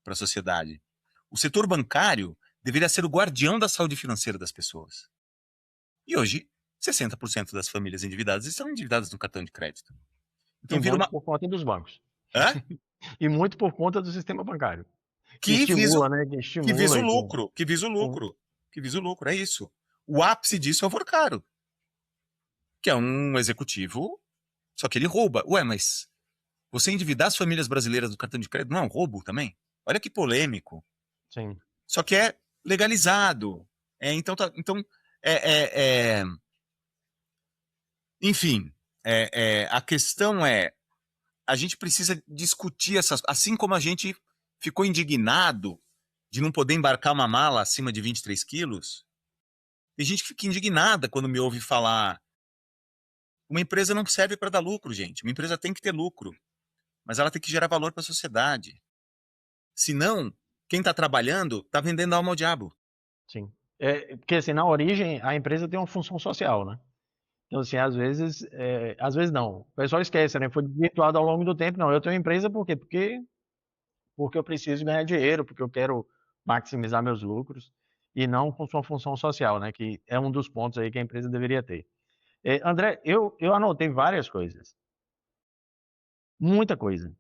para a sociedade. O setor bancário deveria ser o guardião da saúde financeira das pessoas. E hoje, 60% das famílias endividadas estão endividadas no cartão de crédito. Então E vira muito uma... por conta dos bancos. Hã? E muito por conta do sistema bancário. que que visa, estimula, né? Que que visa estimula o e tudo. lucro, que visa o Sim, lucro, que visa o lucro, é isso. O ápice disso é o Vorcaro, que é um executivo, só que ele rouba. Ué, mas você endividar as famílias brasileiras do cartão de crédito não é um roubo também? Olha que polêmico. sim. Só que é legalizado. Então enfim, a questão é, a gente precisa discutir essas, assim como a gente ficou indignado de não poder embarcar uma mala acima de 23 quilos, tem gente que fica indignada quando me ouve falar, uma empresa não serve para dar lucro, gente. Uma empresa tem que ter lucro, mas ela tem que gerar valor para a sociedade. Senão, quem está trabalhando está vendendo alma ao diabo. Sim. Porque assim, na origem, a empresa tem uma função social, né? Então, assim, às vezes não. O pessoal esquece, né? Foi desvirtuado ao longo do tempo. Não, eu tenho uma empresa por quê? Porque eu preciso ganhar dinheiro, porque eu quero maximizar meus lucros e não com sua função social, né? Que é um dos pontos aí que a empresa deveria ter. André, eu anotei várias coisas. Muita coisa.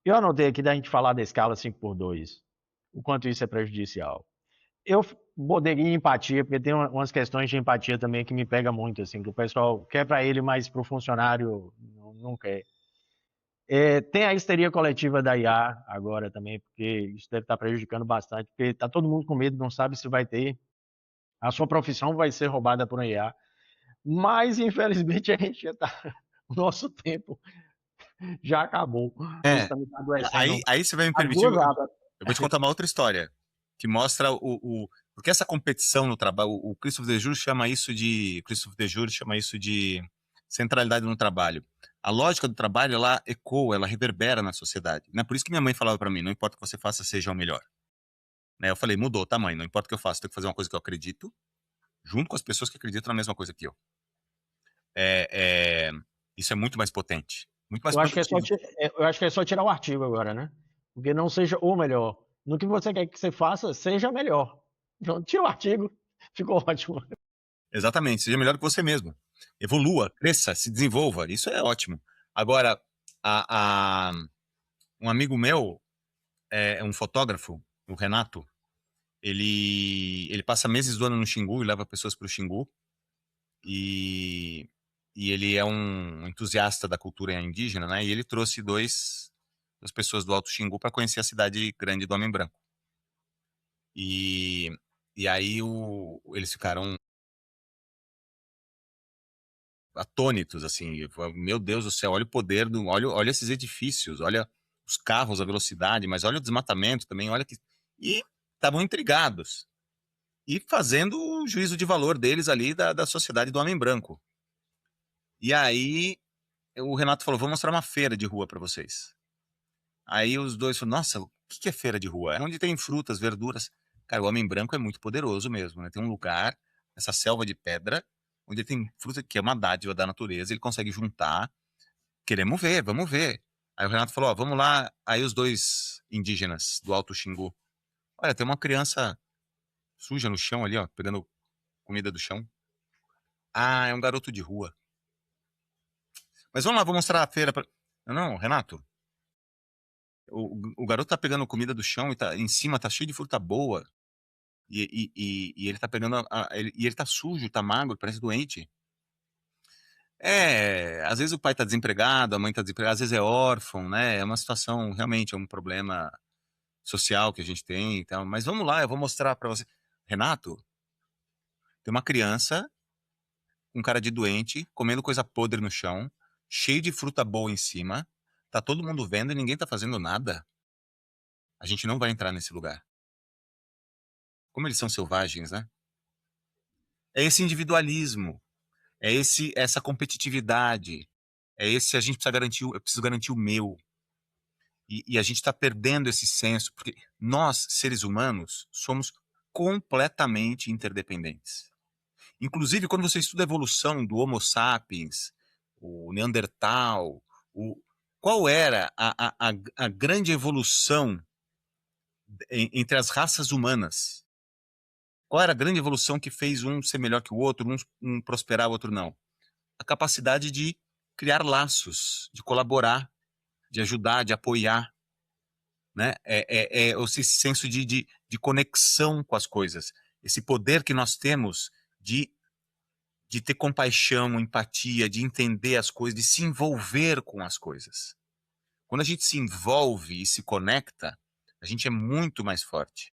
Eu anotei aqui da gente falar da escala 5x2, o quanto isso é prejudicial. Eu botei em empatia, porque tem umas questões de empatia também que me pega muito, assim, que o pessoal quer para ele, mas para o funcionário não quer. Tem a histeria coletiva da IA agora também, porque isso deve estar prejudicando bastante, porque está todo mundo com medo, não sabe se vai ter, a sua profissão vai ser roubada por uma IA. Mas, infelizmente, a gente já está, o nosso tempo já acabou. Isso É, está me adoecendo aí você vai me as permitir, duas abas. eu vou te contar uma outra história, que mostra porque essa competição no trabalho, o Christopher Dejour chama isso de centralidade no trabalho. A lógica do trabalho, ela ecoa, ela reverbera na sociedade. Né? Por isso que minha mãe falava para mim, não importa o que você faça, seja o melhor. Né? Eu falei, mudou, tá, mãe? Não importa o que eu faço, tenho que fazer uma coisa que eu acredito, junto com as pessoas que acreditam na mesma coisa que eu. É, é, isso é muito mais potente, muito mais Eu acho que produtivo. eu acho que é só tirar o artigo agora, né? Porque não seja o melhor. No que você quer que você faça, seja melhor. Então, tira o artigo, ficou ótimo. Exatamente, seja melhor que você mesmo. Evolua, cresça, se desenvolva, isso é ótimo. Agora, um amigo meu, é um fotógrafo, o Renato, ele passa meses do ano no Xingu e leva pessoas para o Xingu, e, e ele é um entusiasta da cultura indígena, né? E ele trouxe duas pessoas do Alto Xingu para conhecer a cidade grande do Homem Branco. E, e aí eles ficaram atônitos, assim, meu Deus do céu, olha o poder olha esses edifícios, olha os carros, a velocidade, mas olha o desmatamento também, olha que e estavam intrigados e fazendo o juízo de valor deles ali da sociedade do homem branco. E aí o Renato falou, vou mostrar uma feira de rua para vocês. Aí os dois falaram, nossa, o que é feira de rua? É onde tem frutas, verduras. Cara, o homem branco é muito poderoso mesmo, né? Tem um lugar, essa selva de pedra, onde tem fruta que é uma dádiva da natureza, ele consegue juntar. Queremos ver, vamos ver. Aí o Renato falou, ó, vamos lá. Aí os dois indígenas do Alto Xingu. Olha, tem uma criança suja no chão ali, ó, pegando comida do chão. Ah, é um garoto de rua. Mas vamos lá, vou mostrar a feira pra... Não, Renato, o garoto tá pegando comida do chão e tá em cima, tá cheio de fruta boa. E ele tá pegando. E ele tá sujo, tá magro, parece doente. Às vezes o pai tá desempregado, a mãe tá desempregada, às vezes é órfão, né? É uma situação, realmente, é um problema social que a gente tem. Então, mas vamos lá, eu vou mostrar para você. Renato, tem uma criança com cara de doente, comendo coisa podre no chão, cheio de fruta boa em cima. Tá todo mundo vendo e ninguém tá fazendo nada. A gente não vai entrar nesse lugar. Como eles são selvagens, né? É esse individualismo, essa competitividade, a gente precisa garantir, eu preciso garantir o meu. E a gente está perdendo esse senso, porque nós, seres humanos, somos completamente interdependentes. Inclusive, quando você estuda a evolução do Homo sapiens, o Neandertal, qual era a grande evolução entre as raças humanas? Qual era a grande evolução que fez um ser melhor que o outro, um prosperar, o outro não? A capacidade de criar laços, de colaborar, de ajudar, de apoiar. né? Esse senso de conexão com as coisas, esse poder que nós temos de, de ter compaixão, empatia, de entender as coisas, de se envolver com as coisas. Quando a gente se envolve e se conecta, a gente é muito mais forte.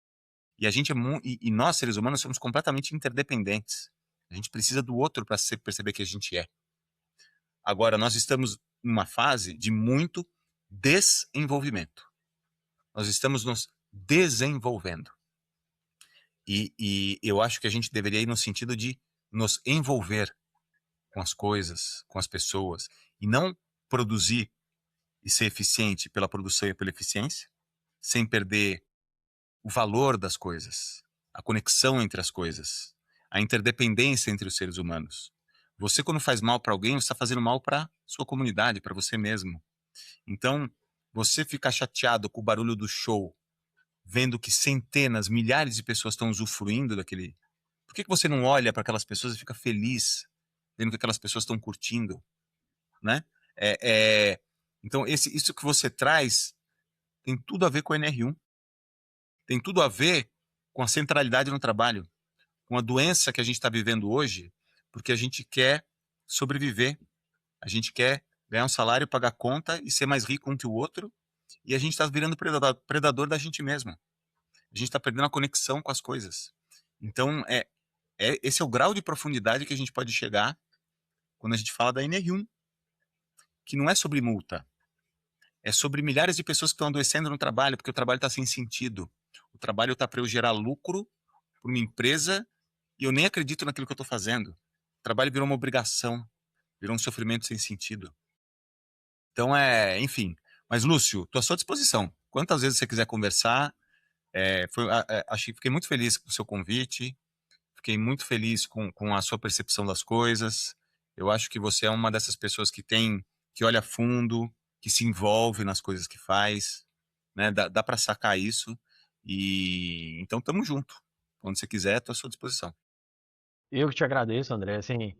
E a gente e nós, seres humanos, somos completamente interdependentes. A gente precisa do outro para perceber que a gente é. Agora, nós estamos numa fase de muito desenvolvimento. Nós estamos nos desenvolvendo. E eu acho que a gente deveria ir no sentido de nos envolver com as coisas, com as pessoas, e não produzir e ser eficiente pela produção e pela eficiência, sem perder o valor das coisas, a conexão entre as coisas, a interdependência entre os seres humanos. Você, quando faz mal para alguém, você está fazendo mal para sua comunidade, para você mesmo. Então, você ficar chateado com o barulho do show, vendo que centenas, milhares de pessoas estão usufruindo daquele... Por que você não olha para aquelas pessoas e fica feliz, vendo que aquelas pessoas estão curtindo, né? Então, isso que você traz tem tudo a ver com a NR1, tem tudo a ver com a centralidade no trabalho, com a doença que a gente está vivendo hoje, porque a gente quer sobreviver, a gente quer ganhar um salário, pagar conta e ser mais rico um que o outro, e a gente está virando predador da gente mesmo. A gente está perdendo a conexão com as coisas. Então, esse é o grau de profundidade que a gente pode chegar quando a gente fala da NR1, que não é sobre multa, é sobre milhares de pessoas que estão adoecendo no trabalho, porque o trabalho está sem sentido. O trabalho está para eu gerar lucro para uma empresa e eu nem acredito naquilo que eu estou fazendo. O trabalho virou uma obrigação, virou um sofrimento sem sentido. Então, enfim. Mas, Lúcio, estou à sua disposição. Quantas vezes você quiser conversar, fiquei muito feliz com o seu convite, fiquei muito feliz com a sua percepção das coisas. Eu acho que você é uma dessas pessoas que olha fundo, que se envolve nas coisas que faz, né? Dá para sacar isso. E então estamos junto. Quando você quiser, estou à sua disposição. Eu que te agradeço, André. Assim,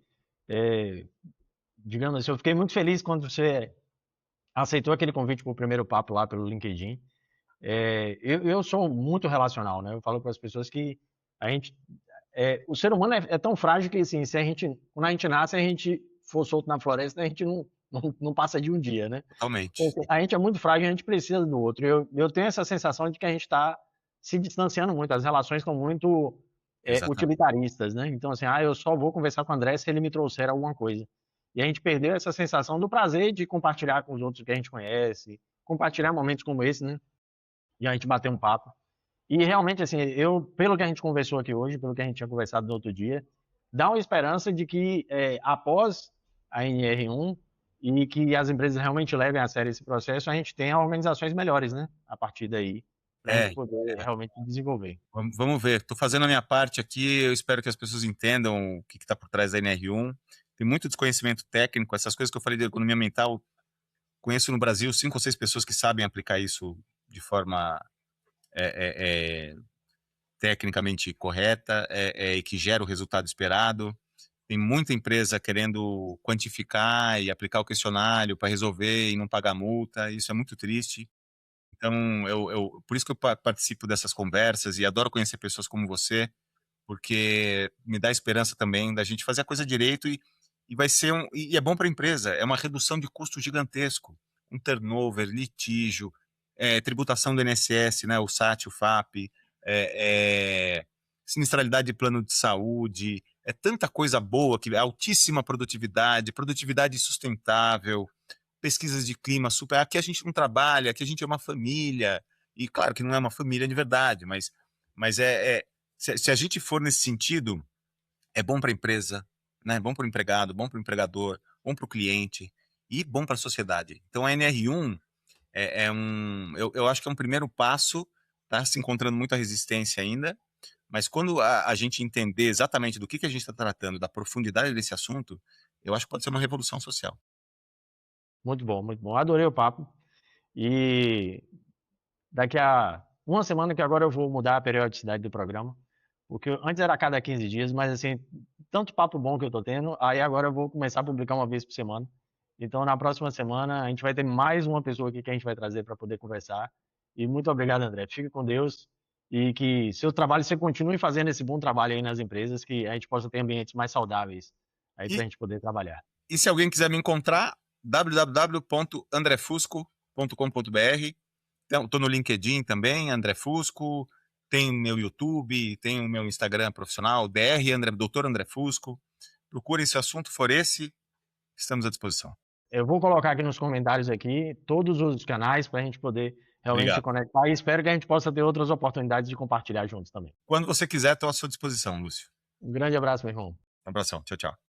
é, digamos assim, eu fiquei muito feliz quando você aceitou aquele convite para o primeiro papo lá pelo LinkedIn. Eu sou muito relacional, né? Eu falo para as pessoas que a gente, o ser humano é tão frágil que, assim, se a gente, quando a gente nasce, a gente for solto na floresta, a gente não passa de um dia, né? Então, Totalmente. assim, a gente é muito frágil, a gente precisa do outro. Eu tenho essa sensação de que a gente está se distanciando muito, as relações estão muito Exatamente. utilitaristas, né? Então, assim, eu só vou conversar com o André se ele me trouxer alguma coisa. E a gente perdeu essa sensação do prazer de compartilhar com os outros que a gente conhece, compartilhar momentos como esse, né? E a gente bater um papo. E realmente, assim, pelo que a gente conversou aqui hoje, pelo que a gente tinha conversado no outro dia, dá uma esperança de que após a NR1 e que as empresas realmente levem a sério esse processo, a gente tenha organizações melhores, né? A partir daí, para a gente É, poder é. realmente desenvolver. Vamos ver. Estou fazendo a minha parte aqui. Eu espero que as pessoas entendam o que está por trás da NR1. Tem muito desconhecimento técnico. Essas coisas que eu falei de economia mental, conheço no Brasil 5 ou 6 pessoas que sabem aplicar isso de forma tecnicamente correta e que gera o resultado esperado. Tem muita empresa querendo quantificar e aplicar o questionário para resolver e não pagar multa. Isso é muito triste. Então, por isso que eu participo dessas conversas e adoro conhecer pessoas como você, porque me dá esperança também da gente fazer a coisa direito e vai ser e é bom para a empresa. É uma redução de custo gigantesco, um turnover, litígio, tributação do INSS, né, o SAT, o FAP, sinistralidade de plano de saúde, é tanta coisa boa que é altíssima produtividade, produtividade sustentável, pesquisas de clima super. Aqui a gente não trabalha, aqui a gente é uma família. E claro que não é uma família de verdade, mas se a gente for nesse sentido, é bom para a empresa, né? Bom para o empregado, bom para o empregador, bom para o cliente e bom para a sociedade. Então a NR1 eu acho que é um primeiro passo, tá se encontrando muita resistência ainda, mas quando a gente entender exatamente do que a gente está tratando, da profundidade desse assunto, eu acho que pode ser uma revolução social. Muito bom, muito bom. Adorei o papo. E daqui a uma semana que agora eu vou mudar a periodicidade do programa, porque antes era a cada 15 dias, mas assim, tanto papo bom que eu tô tendo, aí agora eu vou começar a publicar uma vez por semana. Então, na próxima semana, a gente vai ter mais uma pessoa aqui que a gente vai trazer para poder conversar E muito obrigado, André. Fique com Deus e que seu trabalho, você continue fazendo esse bom trabalho aí nas empresas, que a gente possa ter ambientes mais saudáveis aí para a E, gente poder trabalhar. e se alguém quiser me encontrar, www.andrefusco.com.br. Estou no LinkedIn também, André Fusco. Tem meu YouTube, tem o meu Instagram profissional, Dr. André Fusco. Procurem, se o assunto for esse, estamos à disposição. Eu vou colocar aqui nos comentários aqui todos os canais para a gente poder realmente se Obrigado. conectar e espero que a gente possa ter outras oportunidades de compartilhar juntos também. Quando você quiser, estou à sua disposição, Lúcio. Um grande abraço, meu irmão. Um abração. Tchau, tchau.